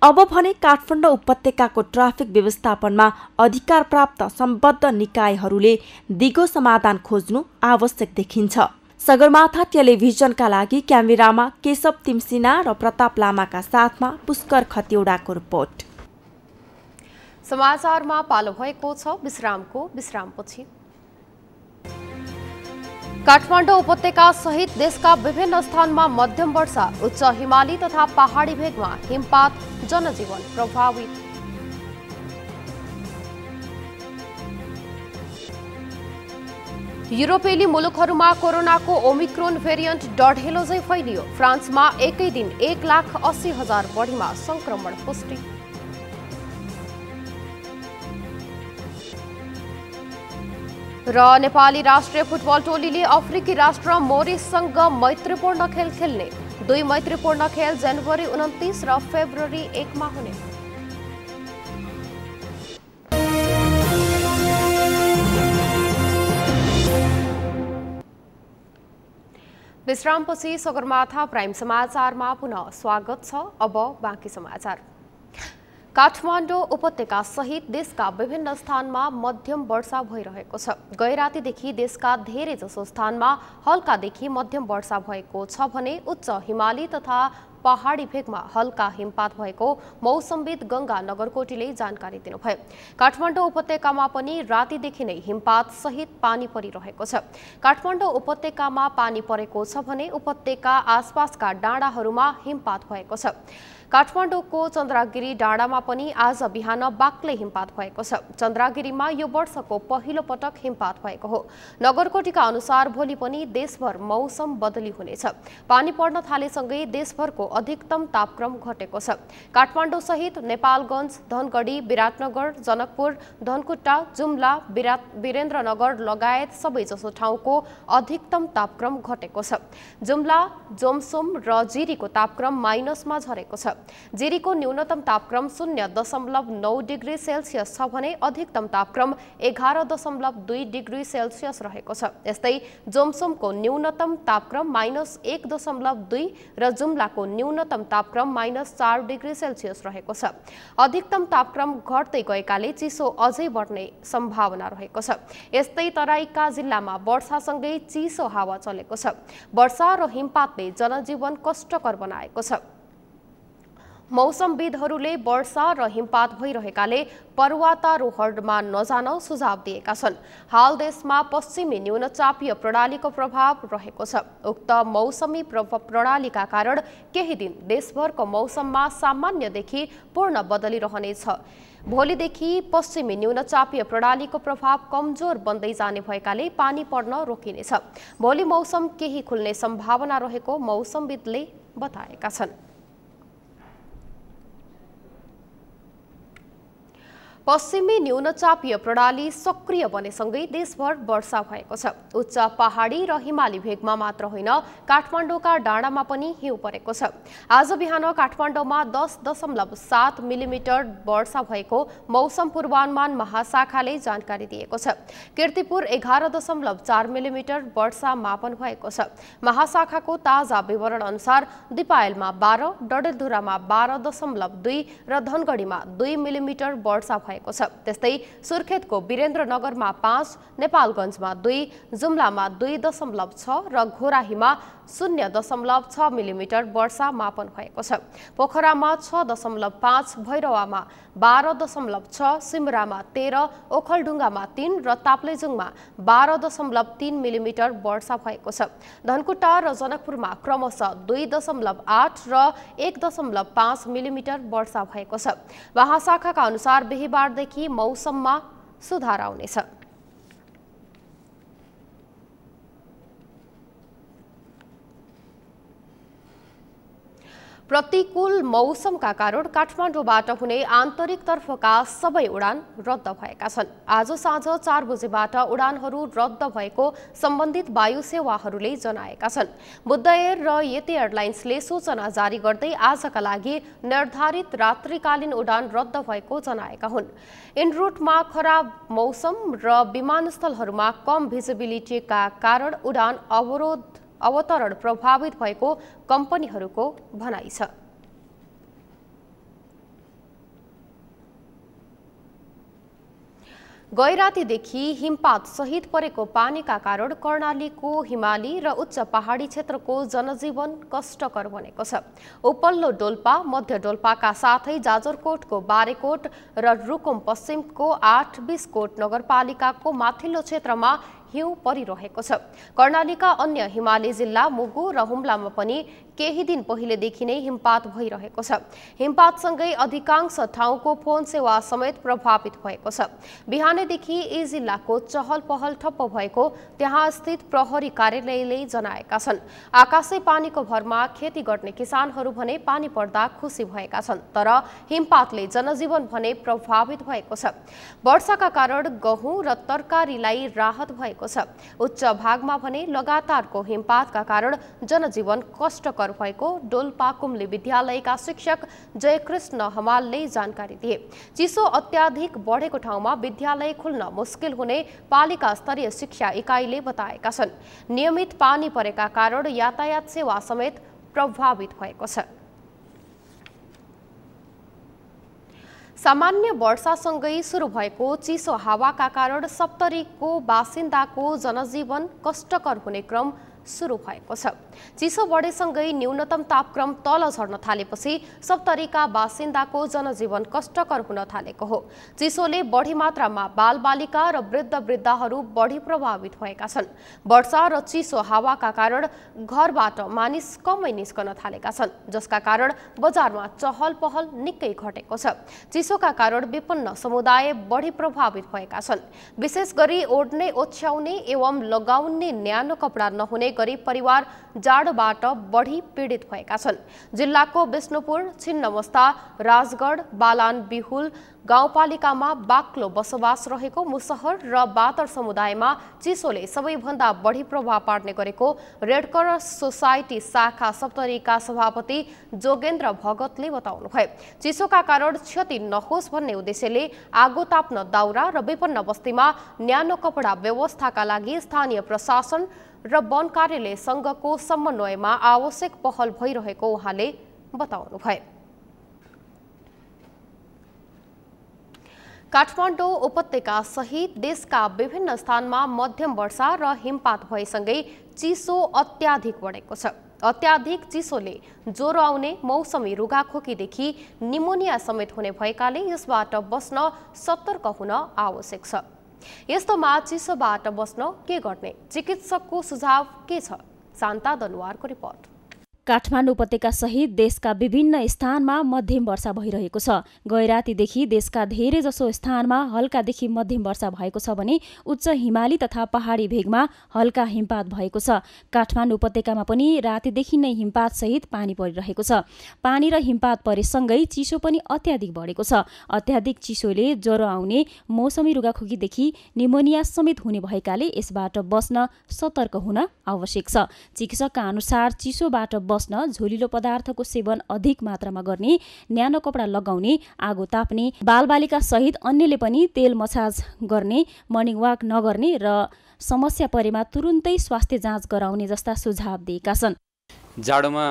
अब भने काठमाडौँ उपत्यकाको ट्राफिक व्यवस्थापनमा अधिकार प्राप्त सम्बद्ध निकायहरूले दिगो समाधान खोज्नु आवश्यक देखिन्छ। सगरमाथा टेलिभिजनका लागि क्यामेरामा केशव तिमसिना र प्रताप लामाका साथमा पुष्कर खतिवडाको रिपोर्ट। समाचारमा पालो भएको छ विश्रामपछि। काठमाडौँ उपत्यका सहित देशका विभिन्न स्थानमा मध्यम वर्षा, उच्च हिमाली तथा पहाडी भेगमा हिमपात, जनजीवन प्रभावित। युरोपेली मुलुकहरूमा कोरोनाको ओमिक्रोन भेरिएन्ट डढेलो झै फैलियो। फ्रान्समा एकै दिन 1,80,000 बढीमा संक्रमण पुष्टि। र नेपाली राष्ट्रिय फुटबल टोलीले अफ्रिकी राष्ट्र मोरिससँग मैत्रीपूर्ण खेल खेल्ने। 2 मैत्रीपूर्ण खेल जनवरी 29 र फेब्रुअरी 1 मा हुने। विश्रामपछि सगरमाथा प्राइम समाचारमा पुनः स्वागत छ। अब बाँकी समाचार। काठमाडौँ उपत्यका सहित देशका विभिन्न स्थानमा मध्यम वर्षा भइरहेको छ। गैरातीदेखि देशका धेरै जसो स्थानमा हल्कादेखि मध्यम वर्षा भएको छ भने उच्च हिमाली तथा पहाडी भेगमा हल्का हिमपात भएको मौसमविद गंगा नगरकोटीले जानकारी दिनुभयो। काठमाडौँ उपत्यकामा पनि रातिदेखि नै हिमपात सहित पानी परिरहेको छ। काठमाडौँ उपत्यकामा पानी परेको छ भने उपत्यका आसपासका डाँडाहरूमा हिमपात भएको छ। काठमाडौँको चन्द्रागिरी डाँडामा पनि आज बिहान बाक्लै हिमपात भएको छ। चन्द्रागिरीमा यो वर्षको पहिलो पटक हिमपात भएको हो। नगरकोटीका अनुसार भोलि पनि देशभर मौसम बदली हुनेछ। पानी पर्न थालेसँगै देशभरको अधिकतम तापक्रम घटेको छ। काठमाडौँ सहित नेपालगञ्ज, धनगढी, विराटनगर, जनकपुर, धनकुटा, जुम्ला, वीरेन्द्रनगर लगायत सबैजसो ठाउँको अधिकतम तापक्रम घटेको छ। जुम्ला, जोमसोम र जिरीको तापक्रम माइनसमा झरेको छ। जिरीको न्यूनतम तापक्रम 0.9 डिग्री सेल्सियस छ भने अधिकतम तापक्रम 11.2 डिग्री सेल्सियस रहेको छ। यस्तै जोमसोमको न्यूनतम तापक्रम -1.2 र जुम्लाको न्यूनतम तापक्रम -4 डिग्री सेल्सियस रहेको छ। अधिकतम तापक्रम घट्दै गएकाले चिसो अझै बढ्ने सम्भावना रहेको छ। यस्तै तराईका जिल्लामा वर्षासँगै चिसो हावा चलेको छ। वर्षा र हिमपातले जनजीवन कष्टकर बनाएको छ। मौसमविदहरूले वर्षा र हिमपात भइरहेकाले पर्वतारोहणमा नजान सुझाव दिएका छन्। हाल देशमा पश्चिमी न्यूनचापीय प्रणालीको प्रभाव रहेको छ। उक्त मौसमी प्रणालीका कारण केही दिन देशभरको मौसममा सामान्यदेखि पूर्ण बदली रहनेछ। भोलिदेखि पश्चिमी न्यूनचापीय प्रणालीको प्रभाव कमजोर बन्दै जाने भएकाले पानी पर्न रोकिनेछ। भोलि मौसम केही खुल्ने सम्भावना रहेको मौसमविदले बताएका छन्। पश्चिमी न्यूनचापीय प्रणाली सक्रिय बनेसँगै देशभर वर्षा भएको छ। उच्च पहाडी र हिमाली भेगमा मात्र होइन, काठमाडौँका डाँडामा पनि हिउँ परेको छ। आज बिहान काठमाडौँमा 10.7 मिलिमिटर वर्षा भएको मौसम पूर्वानुमान महाशाखाले जानकारी दिएको छ। कीर्तिपुर 11.4 मिलिमिटर वर्षा मापन भएको छ। महाशाखाको ताजा विवरण अनुसार दिपायलमा 12, डडेलधुरामा 12.2 र धनगढीमा 2 मिलिमिटर वर्षा भएको छ। त्यस्तै सुर्खेतको वीरेन्द्रनगरमा 5, नेपालगञ्जमा 2, जुम्लामा 2.6 र घोराहीमा 0.6 मिलिमिटर वर्षा मापन भएको छ। पोखरामा 6.5, भैरवामा 12.6, सिमरामा 13, ओखलढुङ्गामा 3 र ताप्लेजुङमा 12.3 मिलिमिटर वर्षा भएको छ। धनकुटा र जनकपुरमा क्रमशः 2.8 र 1.5 मिलिमिटर वर्षा भएको छ। महाशाखाका अनुसार बिहीबारदेखि मौसममा सुधार आउनेछ। प्रतिकूल मौसमका कारण काठमाडौँबाट हुने आन्तरिक तर्फका सबै उडान रद्द भएका छन्। आज साँझ 4 बजेबाट उडानहरू रद्द भएको सम्बन्धित वायु सेवाहरूले जनाएका छन्। बुद्ध एयर र यति एयरलाइन्सले सूचना जारी गर्दै आजका लागि निर्धारित रात्रिकालीन उडान रद्द भएको जनाएका हुन्। इनरुटमा खराब मौसम र विमानस्थलहरूमा कम भिजिबिलिटीका कारण उडान अवतरण प्रभावित भएको कम्पनीहरूको भनाइ छ। गैरातीदेखि हिमपात सहित परेको पानीका कारण कर्णालीको हिमाली र उच्च पहाडी क्षेत्रको जनजीवन कष्टकर बनेको छ। उपल्लो डोल्पा, मध्य डोल्पाका साथै जाजरकोटको बारेकोट र रुकुम पश्चिमको 8 बिस्कोट नगरपालिकाको माथिल्लो क्षेत्रमा हिउँ परिरहेको छ। कर्णालीका अन्य हिमाली जिल्ला मुगु र हुम्लामा पनि केही दिन पहिलेदेखि नै हिमपात भइरहेको छ। हिमपातसँगै अधिकांश ठाउँको फोन सेवा समेत प्रभावित भएको छ। बिहानैदेखि यी जिल्लाको चहल पहल ठप्प भएको त्यहाँ स्थित प्रहरी कार्यालयले जनाएका छन्। आकाशे पानीको भरमा खेती गर्ने किसानहरू भने पानी पर्दा खुसी भएका छन्, तर हिमपातले जनजीवन भने प्रभावित भएको छ। वर्षाका कारण गहुँ र तरकारीलाई राहत भएको छ। उच्च भागमा भने लगातारको हिमपातका कारण जनजीवन कष्टकर भएको डोल्पा कुम्ली विद्यालयका शिक्षक जयकृष्ण हमालले जानकारी दिए। चिसो अत्याधिक बढेको ठाउँमा विद्यालय खुल्न मुस्किल हुने पालिका स्तरीय शिक्षा इकाइले बताएका छन्। नियमित पानी परेका कारण यातायात सेवा समेत प्रभावित भएको छ। सामान्य वर्षासँगै सुरु भएको चिसो हावाका कारण सप्तरीको बासिन्दाको जनजीवन कष्टकर हुने क्रम सुरु भएको छ। चिसो बढेसँगै न्यूनतम तापक्रम तल झर्न थालेपछि सप्तरीका बासिन्दाको जनजीवन कष्टकर हुन थालेको हो। चिसोले बढी मात्रामा बालबालिका र वृद्ध-वृद्धाहरू बढी प्रभावित भएका छन्। वर्षा र चिसो हावाका कारण घरबाट मानिस कमै निस्कन थालेका छन्, जसका कारण बजारमा चहल पहल निकै घटेको छ। चिसोका कारण विपन्न समुदाय बढी प्रभावित भएका छन्। विशेष गरी ओढ्ने, ओछ्याउने एवं लगाउने न्यानो कपडा नहुने गरीब परिवार जाडोबाट बढी पीडित भएका छन्। जिल्लाको विष्णुपुर, छिन्नमस्ता, राजगढ, बालान बिहुल गाउँपालिकामा बाक्लो बसोबास रहेको मुसहर र बातर समुदायमा चिसोले सबैभन्दा बढी प्रभाव पार्ने गरेको रेडक्रस सोसाइटी शाखा सप्तरीका सभापति जोगेन्द्र भगतले बताउनुभयो। चिसोका कारण क्षति नहोस् भन्ने उद्देश्यले आगो ताप्न दाउरा र विपन्न बस्तीमा न्यानो कपडा व्यवस्थाका लागि स्थानीय प्रशासन र वन कार्यालय संघको समन्वयमा आवश्यक पहल भइरहेको उहाँले बताउनुभयो। काठमाडौँ उपत्यका सहित देशका विभिन्न स्थानमा मध्यम वर्षा र हिमपात भएसँगै चिसो अत्याधिक बढेको छ। अत्याधिक चिसोले ज्वरो आउने, मौसमी रुगाखोकीदेखि निमोनिया समेत हुने भएकाले यसबाट बस्न सतर्क हुन आवश्यक छ। यस्तोमा चिसोबाट बस्न के गर्ने? चिकित्सकको सुझाव के छ? शान्ता दनुवारको रिपोर्ट। काठमाडौँ उपत्यका सहित देशका विभिन्न स्थानमा मध्यम वर्षा भइरहेको छ। गैरातीदेखि देशका धेरै जसो स्थानमा हल्कादेखि मध्यम वर्षा भएको छ भने उच्च हिमाली तथा पहाडी भेगमा हल्का हिमपात भएको छ। काठमाडौँ उपत्यकामा पनि रातिदेखि नै हिमपात सहित पानी परिरहेको छ। पानी र हिमपात परेसँगै चिसो पनि अत्याधिक बढेको छ। अत्याधिक चिसोले ज्वरो आउने, मौसमी रुगाखोकीदेखि निमोनिया समेत हुने भएकाले यसबाट बस्न सतर्क हुन आवश्यक छ। चिकित्सकका अनुसार चिसोबाट बस्न झोलिलो पदार्थको सेवन अधिक मात्रामा गर्ने, न्यानो कपडा लगाउने, आगो ताप्ने, बालबालिका सहित अन्यले पनि तेल मसाज गर्ने, मर्निङ वाक नगर्ने र समस्या परेमा तुरुन्तै स्वास्थ्य जाँच गराउने जस्ता सुझाव दिएका छन्। जाडोमा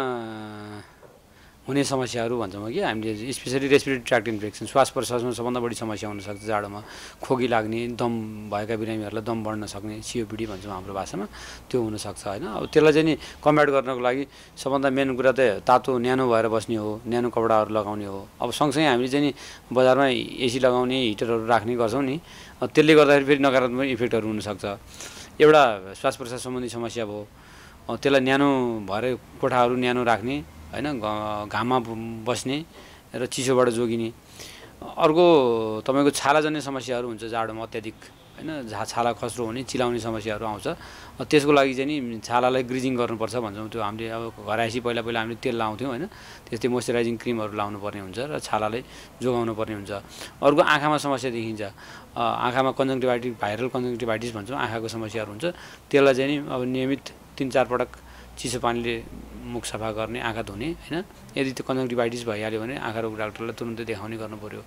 हुने समस्याहरू भन्छौँ कि हामीले स्पेसली रेस्पिरेटरी ट्र्याक्ट इन्फेक्सन श्वास प्रश्वासमा सबभन्दा बढी समस्या हुनसक्छ जाडोमा खोकी लाग्ने दम भएका बिरामीहरूलाई दम बढ्न सक्ने सिओपिडी भन्छौँ हाम्रो भाषामा त्यो हुनसक्छ होइन अब त्यसलाई चाहिँ नि कम्ब्याट गर्नको लागि सबभन्दा मेन कुरा त तातो न्यानो भएर बस्ने हो न्यानो कपडाहरू लगाउने हो अब सँगसँगै हामीले चाहिँ नि बजारमा एसी लगाउने हिटरहरू राख्ने गर्छौँ नि त्यसले गर्दाखेरि फेरि नकारात्मक इफेक्टहरू हुनसक्छ एउटा श्वास प्रश्वास सम्बन्धी समस्या भयो त्यसलाई न्यानो भएर कोठाहरू न्यानो राख्ने होइन घाममा बस्ने र चिसोबाट जोगिने अर्को तपाईँको छालाजन्य समस्याहरू हुन्छ जाडोमा अत्याधिक होइन छाला खस्रो हुने चिलाउने समस्याहरू आउँछ त्यसको लागि चाहिँ नि छालालाई ग्रिजिङ गर्नुपर्छ भन्छौँ त्यो हामीले अब घर आएपछि पहिला हामीले तेल लाउँथ्यौँ होइन त्यस्तै मोइस्चराइजिङ क्रिमहरू लाउनु पर्ने हुन्छ र छालालाई जोगाउनु पर्ने हुन्छ अर्को आँखामा समस्या देखिन्छ आँखामा कन्जङ्टिभाइटिस भाइरल कन्जङ्टिभाइटिस भन्छौँ आँखाको समस्याहरू हुन्छ त्यसलाई चाहिँ नि अब नियमित 3-4 पटक चिसो पानीले मुख सफा गर्ने आँखा धुने होइन यदि त्यो कन्जङ्टिभाइटिस भइहाल्यो भने आँखा रोग डाक्टरलाई तुरुन्तै देखाउने गर्नु पर्यो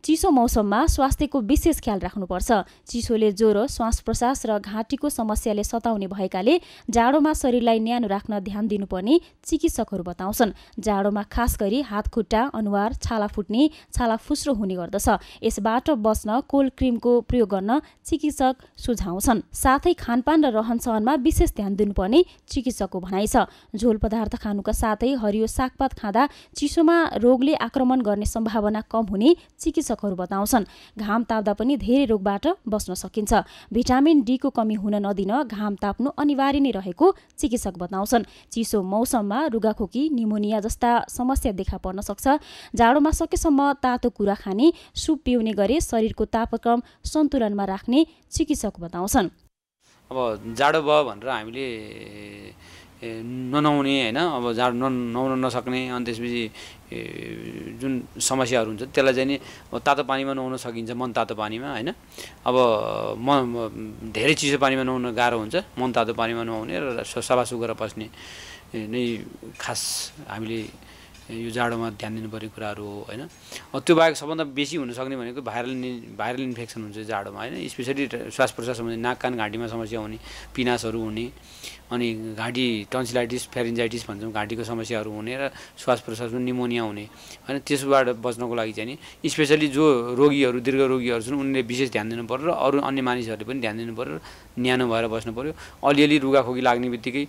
चिसो मौसममा स्वास्थ्यको विशेष ख्याल राख्नुपर्छ चिसोले ज्वरो श्वास प्रश्वास र घाँटीको समस्याले सताउने भएकाले जाडोमा शरीरलाई न्यानो राख्न ध्यान दिनुपर्ने चिकित्सकहरू बताउँछन् जाडोमा खास गरी हात खुट्टा अनुहार छाला फुट्ने छाला फुस्रो हुने गर्दछ यसबाट बच्न कोल्ड क्रिमको प्रयोग गर्न चिकित्सक सुझाउँछन् साथै खानपान र रहनसहनमा विशेष ध्यान दिनुपर्ने चिकित्सकको भनाइ छ झोल पदार्थ खानुका साथै हरियो सागपात खाँदा चिसोमा रोगले आक्रमण गर्ने सम्भावना कम हुने चिकित्सकहरू बताउँछन् घाम ताप्दा पनि धेरै रोगबाट बच्न सकिन्छ भिटामिन डी को कमी हुन नदिन घाम ताप्नु अनिवार्य नै रहेको चिकित्सक बताउँछन् चिसो मौसममा रुगाखोकी निमोनिया जस्ता समस्या देखा पर्न सक्छ जाडोमा सकेसम्म तातो कुरा खाने सुप पिउने गरे शरीरको तापक्रम सन्तुलनमा राख्ने चिकित्सक बताउँछन् अब जाडो भयो भनेर हामीले ननुहाउने होइन अब जाडो नुहाउन नसक्ने अनि त्यसपछि जुन समस्याहरू हुन्छ त्यसलाई चाहिँ नि तातो पानीमा नुहाउन सकिन्छ मन तातो पानीमा होइन अब धेरै चिसो पानीमा नुहाउन गाह्रो हुन्छ मन तातो पानीमा नुहाउने र सफा सुग्घर बस्ने नै खास हामीले यो जाडोमा ध्यान दिनुपर्ने कुराहरू हो होइन त्यो बाहेक सबभन्दा बेसी हुनसक्ने भनेको भाइरल इन्फेक्सन हुन्छ जाडोमा होइन स्पेसली श्वास प्रश्वास सम्बन्धी नाक कान घाँटीमा समस्या हुने पिनासहरू हुने अनि घाँटी टन्सिलाइटिस फेरिन्जाइटिस भन्छौँ घाँटीको समस्याहरू हुने र श्वास प्रश्वासमा निमोनिया हुने होइन त्यसबाट बच्नको लागि चाहिँ नि स्पेसली जो रोगीहरू दीर्घ रोगीहरू छन् उनले विशेष ध्यान दिनु पर्यो र अरू अन्य मानिसहरूले पनि ध्यान दिनु पर्यो न्यानो भएर बस्नु पर्यो अलिअलि रुगाखोकी लाग्ने बित्तिकै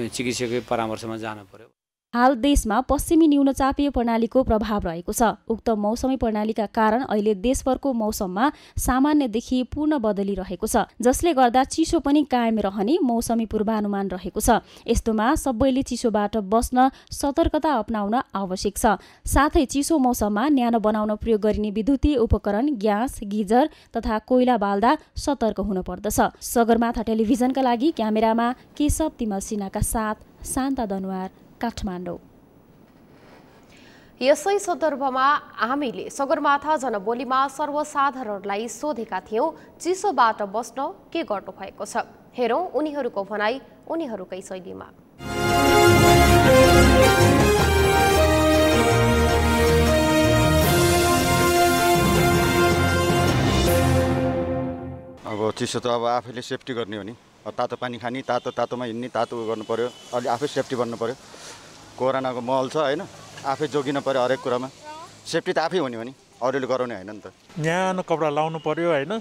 चिकित्सकीय परामर्शमा जानु पर्यो हाल देशमा पश्चिमी न्यूनचापीय प्रणालीको प्रभाव रहेको छ उक्त मौसमी प्रणालीका कारण अहिले देशभरको मौसममा सामान्यदेखि पूर्ण बदलिरहेको छ जसले गर्दा चिसो पनि कायम रहने मौसमी पूर्वानुमान रहेको छ यस्तोमा सबैले चिसोबाट बस्न सतर्कता अपनाउन आवश्यक छ साथै चिसो मौसममा न्यानो बनाउन प्रयोग गरिने विद्युतीय उपकरण ग्यास गिजर तथा कोइला बाल्दा सतर्क हुन पर्दछ सगरमाथा टेलिभिजनका लागि क्यामेरामा केशव तिमल सिन्हाका साथ शान्ता दनुवार काठमाडौँ यसै सन्दर्भमा हामीले सगरमाथा जनबोलीमा सर्वसाधारणलाई सोधेका थियौं चिसोबाट बस्न के गर्नु भएको छ हेरौं उनीहरूको भनाई उनीहरूकै शैलीमा अब चिसो त अब आफैले सेफ्टी गर्ने हो नि तातो पानी खाने तातोमा हिँड्ने तातो गर्नु पर्यो अलि आफै सेफ्टी बन्नु पर्यो कोरोनाको महल छ होइन आफै जोगिनु पर्यो हरेक कुरामा सेफ्टी त आफै हुने हो नि अरूले गराउने होइन नि त न्यानो कपडा लाउनु पर्यो होइन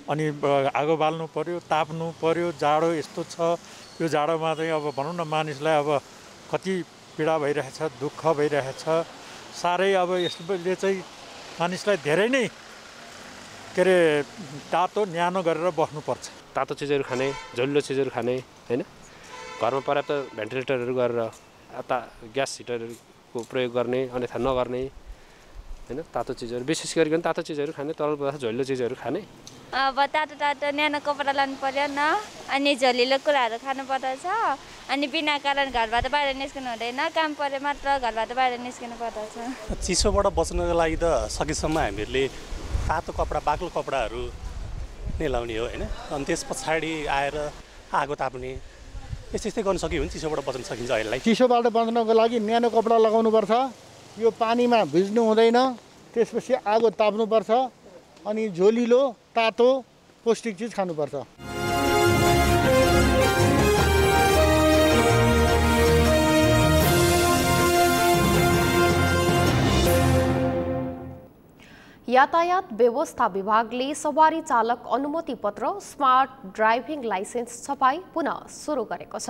अनि आगो बाल्नु पर्यो ताप्नु पर्यो जाडो यस्तो छ यो जाडोमा चाहिँ अब भनौँ न मानिसलाई अब कति पीडा भइरहेछ दुःख भइरहेछ साह्रै अब यसले चाहिँ मानिसलाई धेरै नै के अरे तातो न्यानो गरेर बस्नुपर्छ तातो चिजहरू खाने झोलिलो चिजहरू खाने होइन घरमा पर्याप्त भेन्टिलेटरहरू गरेर ग्यास हिटरहरूको प्रयोग गर्ने अन्यथा नगर्ने होइन तातो चिजहरू विशेष गरिकन तातो चिजहरू खाने तरल पदार्थ झोलिलो चिजहरू खाने अब तातो न्यानो कपडा लानु पर्यो न अनि झोलिलो कुराहरू खानु पर्दछ अनि बिना कारण घरबाट बाहिर निस्किनु हुँदैन काम परे मात्र घरबाट बाहिर निस्किनु पर्दछ चिसोबाट बच्नको लागि त सकेसम्म हामीहरूले तातो कपडा बाक्लो कपडाहरू नै लाउने हो होइन अनि त्यस पछाडि आएर आगो ताप्ने यस्तै गर्न सक्यो भने चिसोबाट बच्न सकिन्छ अहिले चिसोबाट बच्नको लागि न्यानो कपडा लगाउनुपर्छ यो पानीमा भिज्नु हुँदैन त्यसपछि आगो ताप्नुपर्छ अनि झोलिलो तातो पौष्टिक चिज खानुपर्छ यातायात व्यवस्था विभागले सवारी चालक अनुमति पत्र स्मार्ट ड्राइभिङ लाइसेन्स छपाई पुनः सुरु गरेको छ।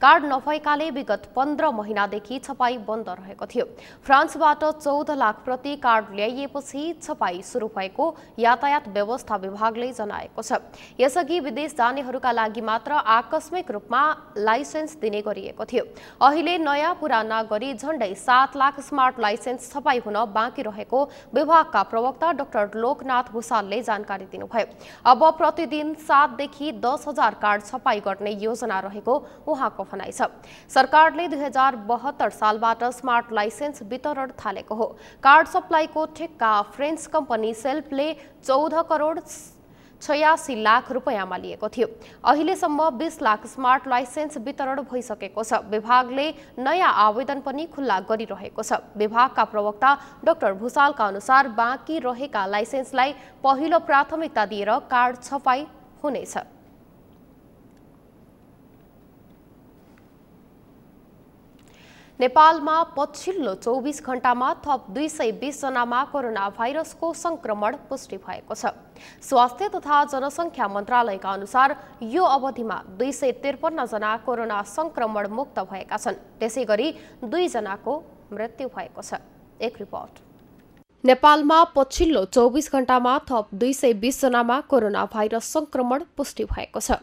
कार्ड नभएकाले विगत 15 महिनादेखि छपाई बन्द रहेको थियो। फ्रान्सबाट 14 लाख प्रति कार्ड ल्याइएपछि छपाई सुरु भएको यातायात व्यवस्था विभागले जनाएको छ। यसअघि विदेश जानेहरूका लागि मात्र आकस्मिक रूपमा लाइसेन्स दिने गरिएको थियो। अहिले नयाँ पुराना गरी झण्डै 7 लाख स्मार्ट लाइसेन्स छपाई हुन बाँकी रहेको विभागका प्रवक्ता डाक्टर लोकनाथ भुसालले जानकारी दिनुभयो। अब प्रतिदिन 7 देखि 10,000 कार्ड छपाई गर्ने योजना रहेको उहाँको भनाइ छ। सरकारले 2072 सालबाट स्मार्ट लाइसेन्स वितरण थालेको हो। कार्ड सप्लाईको ठेक्का फ्रेन्च कम्पनी सेल्फले 14 करोड 86 लाख रुपैयाँमा लिएको थियो। अहिलेसम्म 20 लाख स्मार्ट लाइसेन्स वितरण भइसकेको छ। विभागले नयाँ आवेदन पनि खुल्ला गरिरहेको छ। विभागका प्रवक्ता डाक्टर भुसालका अनुसार बाँकी रहेका लाइसेन्सलाई पहिलो प्राथमिकता दिएर कार्ड छपाई हुनेछ। नेपालमा पछिल्लो 24 घण्टामा थप 220 जनामा कोरोना भाइरसको संक्रमण पुष्टि भएको छ। स्वास्थ्य तथा जनसङ्ख्या मन्त्रालयका अनुसार यो अवधिमा 253 जना कोरोना संक्रमण मुक्त भएका छन्। त्यसैगरी 2 जनाको मृत्यु भएको छ। एक रिपोर्ट। नेपालमा पछिल्लो 24 घण्टामा थप 220 जनामा कोरोना भाइरस संक्रमण पुष्टि भएको छ।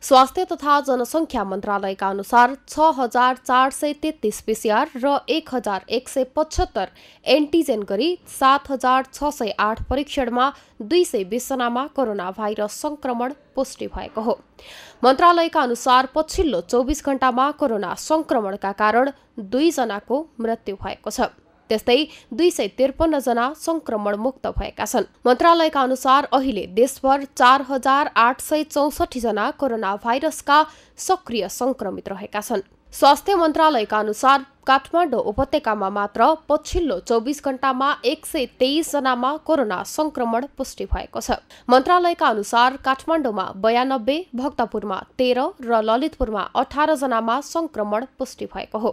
स्वास्थ्य तथा जनसङ्ख्या मन्त्रालयका अनुसार 6,433 PCR र 1,175 एन्टिजेन गरी 7,608 परीक्षणमा 220 जनामा कोरोना भाइरस संक्रमण पुष्टि भएको हो। मन्त्रालयका अनुसार पछिल्लो 24 घण्टामा कोरोना संक्रमणका कारण 2 जनाको मृत्यु भएको छ। त्यस्तै 253 जना संक्रमण मुक्त भएका छन्। मन्त्रालयका अनुसार अहिले देशभर 4,864 जना कोरोना भाइरसका सक्रिय संक्रमित रहेका छन्। स्वास्थ्य मन्त्रालयका अनुसार काठमाडौँ उपत्यकामा मात्र पछिल्लो 24 घण्टामा 123 जनामा कोरोना संक्रमण पुष्टि भएको छ। मन्त्रालयका अनुसार काठमाडौँमा 92, भक्तपुरमा 13 र ललितपुरमा 18 जनामा संक्रमण पुष्टि भएको हो।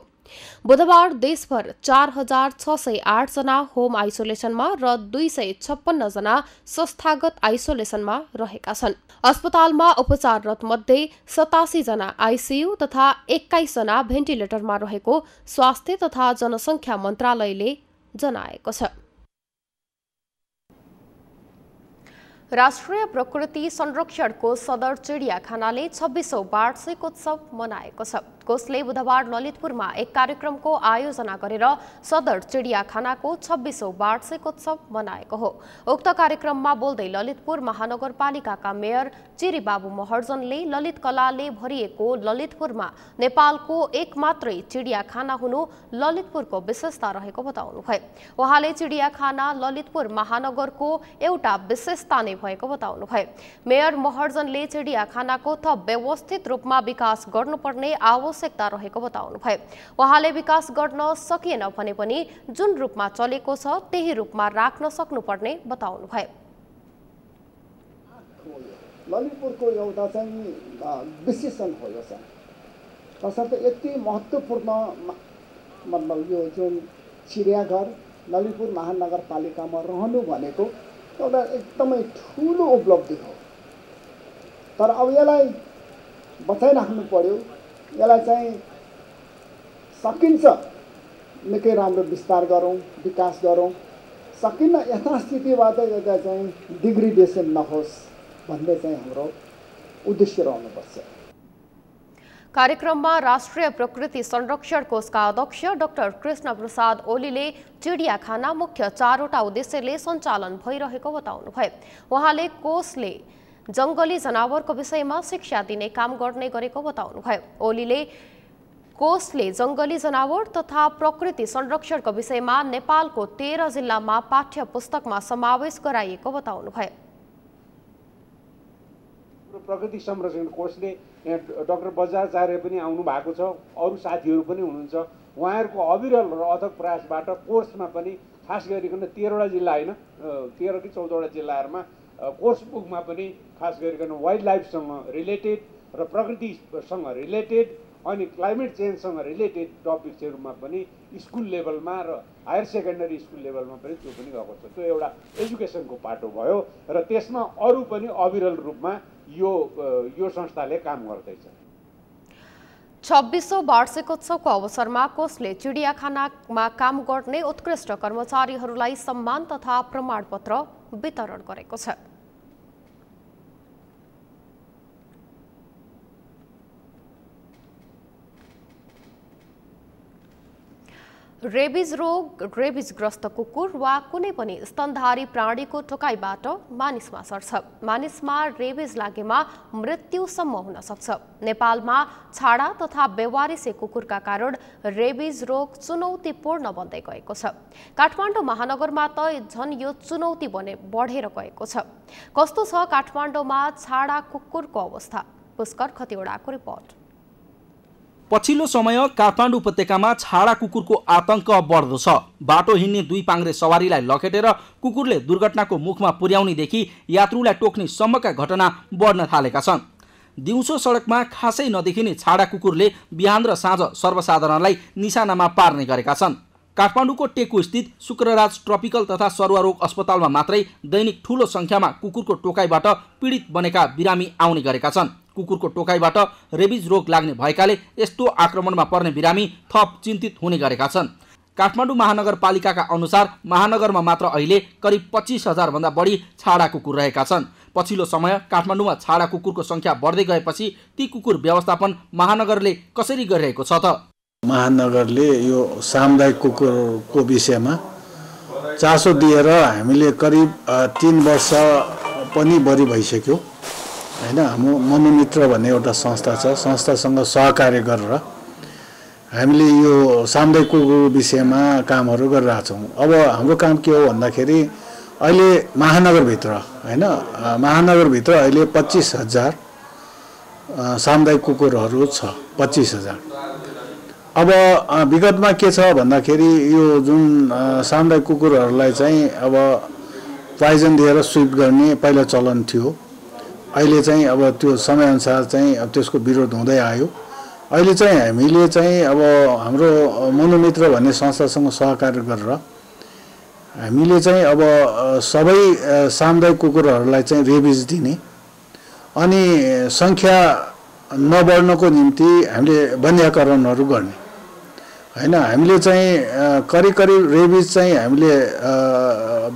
बुधबार देशभर 4,608 जना होम आइसोलेसनमा र 256 जना संस्थागत आइसोलेसनमा रहेका छन्। अस्पतालमा उपचाररत मध्ये 87 जना आइसियु तथा 21 जना भेन्टिलेटरमा रहेको स्वास्थ्य तथा जनसङ्ख्या मन्त्रालयले जनाएको छ। राष्ट्रिय प्रकृति संरक्षण कोष सदर चिडियाखानाले 26औं वार्षिक उत्सव मनाएको छ। कोषले बुधबार ललितपुरमा एक कार्यक्रमको आयोजना गरेर सदर चिडियाखानाको 26औं वार्षिक उत्सव मनाएको हो। उक्त कार्यक्रममा बोल्दै ललितपुर महानगरपालिकाका मेयर चिरीबाबु महर्जनले ललित कलाले भरिएको ललितपुरमा नेपालको एकमात्रै चिडियाखाना हुनु ललितपुरको विशेषता रहेको बताउनुभयो। उहाँले चिडियाखाना ललितपुर महानगरको एउटा विशेषता नै भएको बताउनुभयो। मेयर महर्जनले चिडियाखानाको थप व्यवस्थित रूपमा विकास गर्नुपर्ने आवश्यकता रहेको बताउनुभयो। उहाँले विकास गर्न सकिएन भने पनि जुन रूपमा चलेको छ त्यही रूपमा राख्न सक्नुपर्ने बताउनुभयो। ललितपुरको एउटा चाहिँ विशेषण हो यो चाहिँ, तसर्थ यति महत्त्वपूर्ण मतलब यो जुन चिडियाघर ललितपुर महानगरपालिकामा रहनु भनेको एउटा एकदमै ठुलो उपलब्धि हो। तर अब यसलाई बचाइराख्नु पर्यो। यसलाई चाहिँ सकिन्छ निकै राम्रो विस्तार गरौँ, विकास गरौँ। सकिन्न यथास्थितिबाट एउटा चाहिँ डिग्रेडेसन नहोस् भन्ने चाहिँ हाम्रो उद्देश्य रहनुपर्छ। कार्यक्रममा राष्ट्रिय प्रकृति संरक्षण कोषका अध्यक्ष डाक्टर कृष्ण प्रसाद ओलीले चिडियाखाना मुख्य 4वटा उद्देश्यले सञ्चालन भइरहेको बताउनुभयो। उहाँले कोषले जंगली जनावरको विषयमा शिक्षा दिने काम गर्ने गरेको बताउनुभयो। ओलीले कोषले जंगली जनावर तथा प्रकृति संरक्षणको विषयमा नेपालको 13 जिल्लामा पाठ्य पुस्तकमा समावेश गराइएको बताउनुभयो। प्रकृति संरक्षण कोषले यहाँ डाक्टर बजाचार्य पनि आउनु भएको छ, अरू साथीहरू पनि हुनुहुन्छ। उहाँहरूको अविरल र अथक प्रयासबाट कोर्समा पनि खास गरिकन 13वटा जिल्ला होइन 13 कि 14वटा जिल्लाहरूमा कोर्स बुकमा पनि खास गरिकन वाइल्ड लाइफसँग रिलेटेड र प्रकृतिसँग रिलेटेड अनि क्लाइमेट चेन्जसँग रिलेटेड टपिक्सहरूमा पनि स्कुल लेभलमा र हायर सेकेन्डरी स्कुल लेभलमा पनि त्यो पनि गएको छ। त्यो एउटा एजुकेसनको पाटो भयो र त्यसमा अरू पनि अविरल रूपमा यो संस्थाले काम गर्दैछ। 26औं वार्षिकोत्सवको अवसरमा कोषले चिडियाखानामा काम गर्ने उत्कृष्ट कर्मचारीहरूलाई सम्मान तथा प्रमाणपत्र वितरण गरेको छ। रेबिज रोग, रेबिजग्रस्त कुकुर वा कुनै पनि स्तनधारी प्राणीको टोकाइबाट मानिसमा सर्छ। मानिसमा रेबिज लागेमा मृत्युसम्म हुन सक्छ। नेपालमा छाडा तथा बेवारिसे कुकुरका कारण रेबिज रोग चुनौतीपूर्ण बन्दै गएको छ। काठमाडौँ महानगरमा त झन् यो चुनौती बढेर गएको छ। कस्तो छ काठमाडौँमा छाडा कुकुरको अवस्था? पुष्कर खतिवडाको रिपोर्ट। पछिल्लो समय काठमाडौँ उपत्यकामा छाडा कुकुरको आतंक बढ्दो छ। बाटो हिँड्ने दुई पाङ्ग्रे सवारीलाई लखेटेर कुकुरले दुर्घटनाको मुखमा पुर्याउनेदेखि यात्रुलाई टोक्ने सम्मका घटना बढ्न थालेका छन्। दिउँसो सडकमा खासै नदेखिने छाडा कुकुरले बिहान र साँझ सर्वसाधारणलाई निशानामा पार्ने गरेका छन्। काठमाडौँको टेकु स्थित शुक्रराज ट्रपिकल तथा सरुवा रोग अस्पतालमा मात्रै दैनिक ठूलो संख्यामा कुकुरको टोकाइबाट पीडित बनेका बिरामी आउने गरेका छन्। कुकुरको टोकाइबाट रेबिज रोग लाग्ने भएकाले यस्तो आक्रमणमा पर्ने बिरामी थप चिन्तित हुने गरेका छन्। काठमाडौँ महानगरपालिकाका अनुसार महानगरमा मात्र अहिले करिब 25,000 भन्दा बढी छाडा कुकुर रहेका छन्। पछिल्लो समय काठमाडौँमा छाडा कुकुरको संख्या बढ्दै गएपछि ती कुकुर व्यवस्थापन महानगरले कसरी गरिरहेको छ त? महानगरले यो सामुदायिक कुकुरको विषयमा चासो दिएर हामीले करिब 3 वर्ष पनि बढी भइसक्यो हैन। हाम्रो मनोमित्र भन्ने एउटा संस्था छ, संस्थासँग सहकार्य गरेर हामीले यो सामुदायिक कुकुरको विषयमा कामहरू गरिरहेछौँ। अब हाम्रो काम के हो भन्दाखेरि अहिले महानगरभित्र हैन, महानगरभित्र अहिले 25,000 सामुदायिक कुकुरहरू छ। 25,000। अब विगतमा के छ भन्दाखेरि यो जुन सामुदायिक कुकुरहरूलाई चाहिँ अब पोइजन दिएर स्विप गर्ने पहिला चलन थियो। अहिले चाहिँ अब त्यो समयअनुसार चाहिँ अब त्यसको विरोध हुँदै आयो। अहिले चाहिँ हामीले चाहिँ अब हाम्रो मनोमित्र भन्ने संस्थासँग सहकार्य गरेर हामीले चाहिँ अब सबै सामुदायिक कुकुरहरूलाई चाहिँ रेबिज दिने अनि संख्या नबढ्नको निम्ति हामीले वन्यकरणहरू गर्ने हैन। हामीले चाहिँ करिब रेबिज चाहिँ हामीले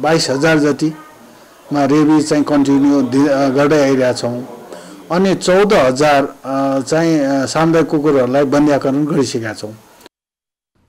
22,000 जतिमा रेबिज चाहिँ कन्टिन्यू गर्दै आइरहेका छौँ अनि 14,000 चाहिँ सामुदायिक कुकुरहरूलाई वन्यकरण गरिसकेका छौँ।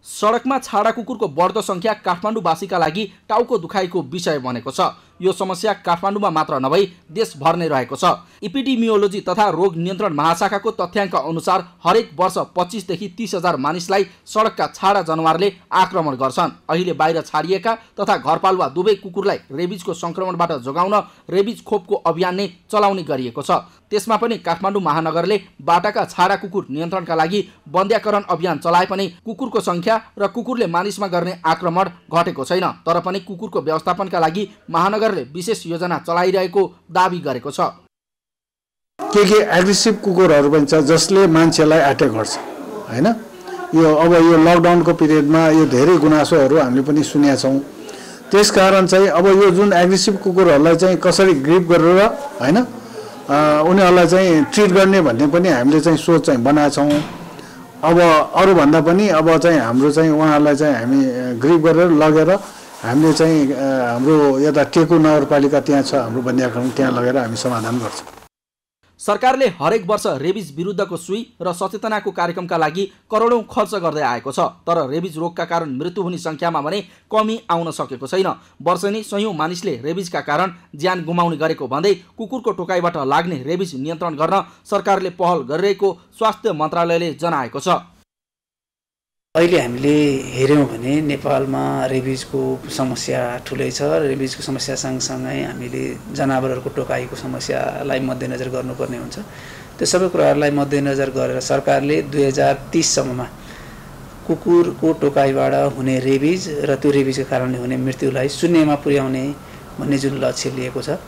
सडकमा छाडा कुकुरको बढ्दो संख्या काठमाडौँवासीका लागि टाउको दुखाइको विषय बनेको छ। यो समस्या काठमाडौँमा मात्र नभई देशभर नै रहेको छ। इपिडेमियोलोजी तथा रोग नियन्त्रण महाशाखाको तथ्याङ्क अनुसार हरेक वर्ष 25 देखि 30,000 मानिसलाई सडकका छाडा जनावरले आक्रमण गर्छन्। अहिले बाहिर छाडिएका तथा घरपालुवा दुवै कुकुरलाई रेबिजको संक्रमणबाट जोगाउन रेबिज खोपको अभियान नै चलाउने गरिएको छ। त्यसमा पनि काठमाडौँ महानगरले बाटाका छाडा कुकुर नियन्त्रणका लागि वन्ध्याकरण अभियान चलाए पनि कुकुरको संख्या र कुकुरले मानिसमा गर्ने आक्रमण घटेको छैन। तर पनि कुकुरको व्यवस्थापनका लागि महानगरले विशेष योजना चलाइरहेको दाबी गरेको छ। के एग्रेसिभ कुकुरहरू पनि छ जसले मान्छेलाई अट्याक गर्छ हैन। यो अब यो लकडाउनको पिरियडमा यो धेरै गुनासोहरू हामीले पनि सुनेका छौँ। त्यसकारण चाहिँ अब यो जुन एग्रेसिभ कुकुरहरूलाई चाहिँ कसरी ग्रिप गरेर हैन उनीहरूलाई चाहिँ ट्रिट गर्ने भन्ने पनि हामीले चाहिँ सोच चाहिँ बनाएका छौँ। अब अरूभन्दा पनि अब चाहिँ हाम्रो चाहिँ उहाँहरूलाई चाहिँ हामी ग्रिप गरेर लगेर हामीले चाहिँ हाम्रो यता टेकु नगरपालिका त्यहाँ छ हाम्रो वन्यकरण त्यहाँ लगेर हामी समाधान गर्छौँ। सरकारले हरेक वर्ष रेबिज विरुद्धको सुई र सचेतनाको कार्यक्रमका लागि करोडौं खर्च गर्दै आएको छ। तर रेबिज रोगका कारण मृत्यु हुने संख्यामा भने कमी आउन सकेको छैन। वर्षेनी सयौं मानिसले रेबिजका कारण ज्यान गुमाउने गरेको भन्दै कुकुरको टोकाइबाट लाग्ने रेबिज नियन्त्रण गर्न सरकारले पहल गरिरहेको स्वास्थ्य मन्त्रालयले जनाएको छ। अहिले हामीले हेर्यौँ भने नेपालमा रेबिजको समस्या ठुलै छ। रेबिजको समस्या सँगसँगै हामीले जनावरहरूको टोकाइको समस्यालाई मध्यनजर गर्नुपर्ने हुन्छ। त्यो सबै कुराहरूलाई मध्यनजर गरेर सरकारले 2030 सम्ममा कुकुरको टोकाइबाट हुने रेबिज र त्यो रेबिजको कारणले हुने मृत्युलाई शून्यमा पुर्याउने भन्ने जुन लक्ष्य लिएको छ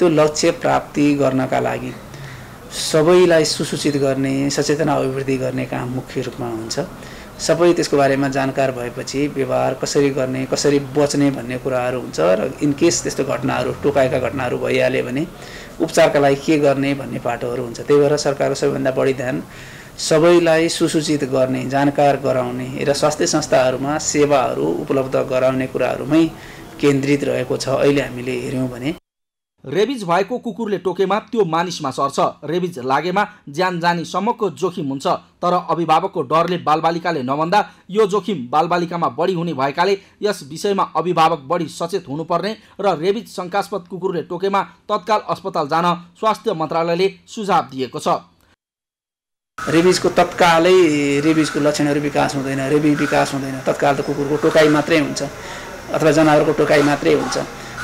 त्यो लक्ष्य प्राप्ति गर्नका लागि सबैलाई सुसूचित गर्ने, सचेतना अभिवृद्धि गर्ने काम मुख्य रूपमा हुन्छ। सबै त्यसको बारेमा जानकार भएपछि व्यवहार कसरी गर्ने, कसरी बच्ने भन्ने कुराहरू हुन्छ र इनकेस त्यस्तो घटनाहरू, टोकाएका घटनाहरू भइहाल्यो भने उपचारका लागि के गर्ने भन्ने पाटोहरू हुन्छ। त्यही भएर सरकारको सबैभन्दा बढी ध्यान सबैलाई सुसूचित गर्ने, जानकार गराउने र स्वास्थ्य संस्थाहरूमा सेवाहरू उपलब्ध गराउने कुराहरूमै केन्द्रित रहेको छ। अहिले हामीले हेर्यौँ भने रेबिज भएको कुकुरले टोकेमा त्यो मानिसमा सर्छ। रेबिज लागेमा ज्यान जानेसम्मको जोखिम हुन्छ। तर अभिभावकको डरले बालबालिकाले नभन्दा यो जोखिम बालबालिकामा बढी हुने भएकाले यस विषयमा अभिभावक बढी सचेत हुनुपर्ने र रेबिज शङ्कास्पद कुकुरले टोकेमा तत्काल अस्पताल जान स्वास्थ्य मन्त्रालयले सुझाव दिएको छ। रेबिजको तत्कालै रेबिजको लक्षणहरू विकास हुँदैन, रेबिज विकास हुँदैन। तत्काल त कुकुरको टोकाइ मात्रै हुन्छ अथवा जनावरको टोकाइ मात्रै हुन्छ।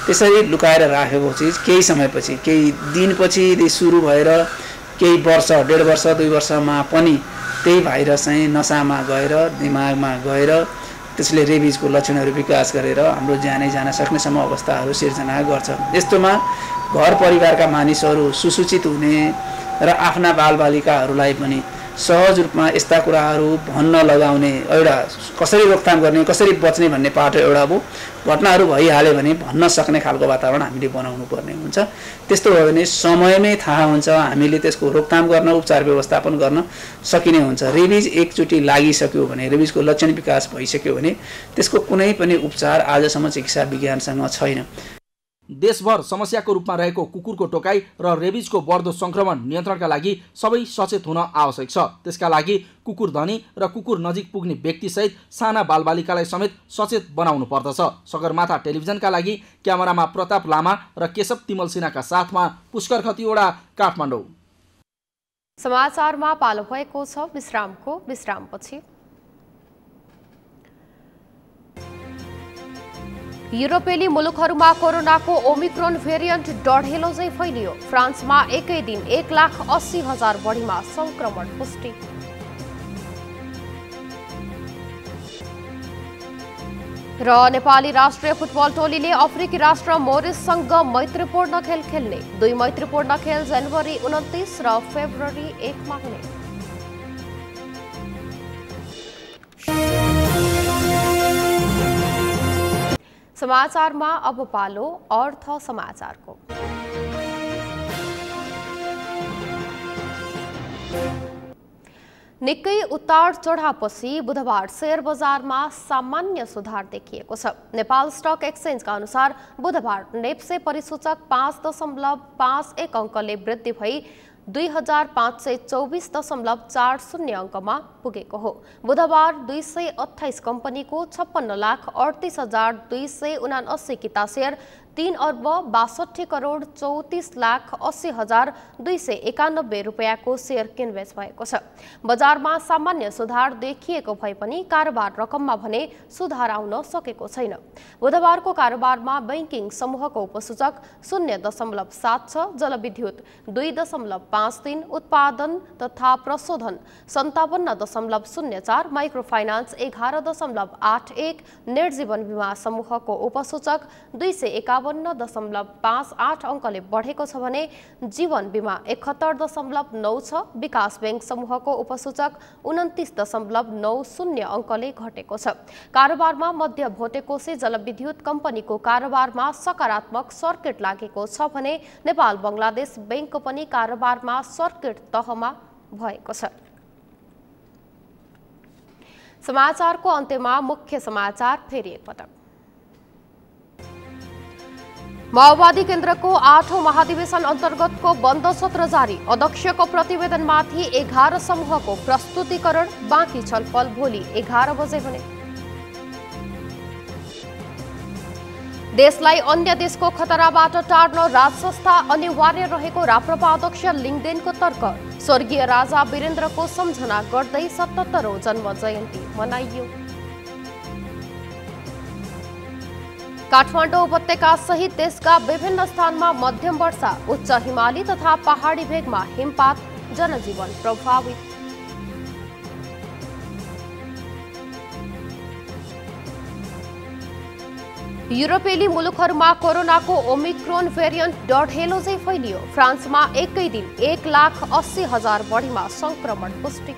त्यसरी लुकाएर राखेको चिज केही समयपछि, केही दिनपछि सुरु भएर केही वर्ष, 1.5 वर्ष 2 वर्षमा पनि त्यही भाइरस चाहिँ नसामा गएर दिमागमा गएर त्यसले रेबिजको लक्षणहरू विकास गरेर हाम्रो ज्यानै जान सक्नेसम्म अवस्थाहरू सिर्जना गर्छ। यस्तोमा घर परिवारका मानिसहरू सुसूचित हुने र आफ्ना बालबालिकाहरूलाई पनि सहज रूपमा यस्ता कुराहरू भन्न लगाउने, एउटा कसरी रोकथाम गर्ने, कसरी बच्ने भन्ने पाटो एउटा अब घटनाहरू भइहाल्यो भने भन्न सक्ने खालको वातावरण हामीले बनाउनु पर्ने हुन्छ। त्यस्तो भयो भने समयमै थाहा हुन्छ, हामीले त्यसको रोकथाम गर्न, उपचार व्यवस्थापन गर्न सकिने हुन्छ। रेबिज एकचोटि लागिसक्यो भने, रेबिजको लक्षण विकास भइसक्यो भने त्यसको कुनै पनि उपचार आजसम्म चिकित्सा विज्ञानसँग छैन। देशभर समस्याको रूपमा रहेको कुकुरको टोकाइ र रेबिजको बढ्दो सङ्क्रमण नियन्त्रणका लागि सबै सचेत हुन आवश्यक छ। त्यसका लागि कुकुर धनी र कुकुर नजिक पुग्ने व्यक्तिसहित साना बालबालिकालाई समेत सचेत बनाउनु पर्दछ। सगरमाथा टेलिभिजनका लागि क्यामेरामा प्रताप लामा र केशव तिमल सिन्हाका साथमा पुष्कर खतिवडा, काठमाडौँ। समाचारमा पालो भएको छ विश्रामको। विश्रामपछि युरोपेली मुलुकहरूमा कोरोनाको ओमिक्रोन भेरिएन्ट डढेलो झैं फैलियो। फ्रान्समा एकै दिन 1,80,000 बढीमा संक्रमण पुष्टि। र नेपाली राष्ट्रिय फुटबल टोलीले अफ्रिकी राष्ट्र मोरिससँग मैत्रीपूर्ण खेल खेल्ने। 2 मैत्रीपूर्ण खेल जनवरी 29 र फेब्रुअरी 1 मा हुने। समाचारमा अब पालो अर्थ समाचारको। निकै उतार चढावपछि बुधबार शेयर बजारमा सामान्य सुधार देखिएको छ। नेपाल स्टक एक्सचेन्जका अनुसार बुधबार नेप्से परिसूचक 5.51 अङ्कले वृद्धि भई 2524.40 अङ्कमा पुगेको हो। बुधबार 228 कम्पनीको 56,38,279 किता शेयर 3,62,34,80,291 रुपियाँको शेयर किनबेच भएको छ। बजारमा सामान्य सुधार देखिएको भए पनि कारोबार रकममा भने सुधार आउन सकेको छैन। बुधबारको कारोबारमा बैंकिङ समूहको उपसूचक 0.76, जलविद्युत 2.53, उत्पादन तथा प्रशोधन 57.04, माइक्रोफाइनान्स 11.81, निर्जीवन बीमा समूहको उपसूचक 251.58 अङ्कले बढेको छ भने जीवन बीमा 71.96, विकास बैंक समूहको उपसूचक 29.90 अङ्कले घटेको छ। कारोबारमा मध्य भोटेकोशी जलविद्युत कम्पनीको कारोबारमा सकारात्मक सर्किट लागेको छ भने नेपाल बङ्गलादेश बैंक पनि कारोबारमा सर्किट तहमा भएको छ। समाचारको अन्त्यमा मुख्य समाचार फेरि एकपटक। माओवादी केन्द्रको 8औं महाधिवेशन अन्तर्गतको बन्द सत्र जारी। अध्यक्षको प्रतिवेदनमाथि 11 समूहको प्रस्तुतीकरण, बाँकी छलफल भोलि 11 बजे हुने। देशलाई अन्य देशको खतराबाट टार्न राजसंस्था अनिवार्य रहेको राप्रपा अध्यक्ष लिङदेनको तर्क। स्वर्गीय राजा वीरेन्द्रको सम्झना गर्दै 77औं जन्म जयन्ती मनाइयो। काठमाडौँ उपत्यका सहित देशका विभिन्न स्थानमा मध्यम वर्षा, उच्च हिमाली तथा पहाडी भेगमा हिमपात, जनजीवन प्रभावित। युरोपेली मुलुकहरूमा कोरोनाको ओमिक्रोन भेरिएन्ट डढेलो चाहिँ फैलियो। फ्रान्समा एकै दिन 1,80,000 बढीमा संक्रमण पुष्टि।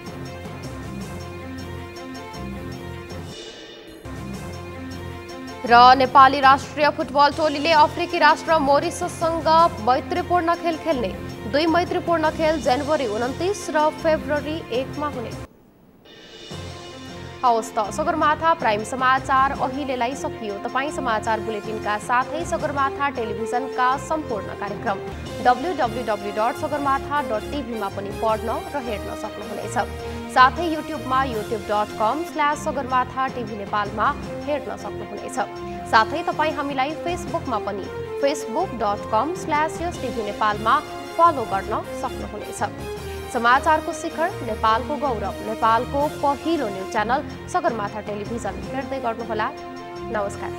र नेपाली राष्ट्रिय फुटबल टोलीले अफ्रिकी राष्ट्र मोरिसससँग मैत्रीपूर्ण खेल खेल्ने। 2 मैत्रीपूर्ण खेल जनवरी 29 र फेब्रुअरी 1 मा हुने। हवस् त सगरमाथा प्राइम समाचार अहिलेलाई सकियो। तपाईँ समाचार बुलेटिनका साथै सगरमाथा टेलिभिजनका सम्पूर्ण कार्यक्रम www.sagarmatha.tv मा पनि पढ्न र हेर्न सक्नुहुनेछ। साथै युट्युबमा youtube.com/sagarmatha TV नेपालमा हेर्न सक्नुहुनेछ। साथै तपाईँ हामीलाई फेसबुकमा पनि facebook.com/tvnepaल नेपालमा फलो गर्न सक्नुहुनेछ। समाचारको शिखर, नेपालको गौरव, नेपालको पहिलो न्युज च्यानल सगरमाथा टेलिभिजन हेर्दै गर्नुहोला। नमस्कार।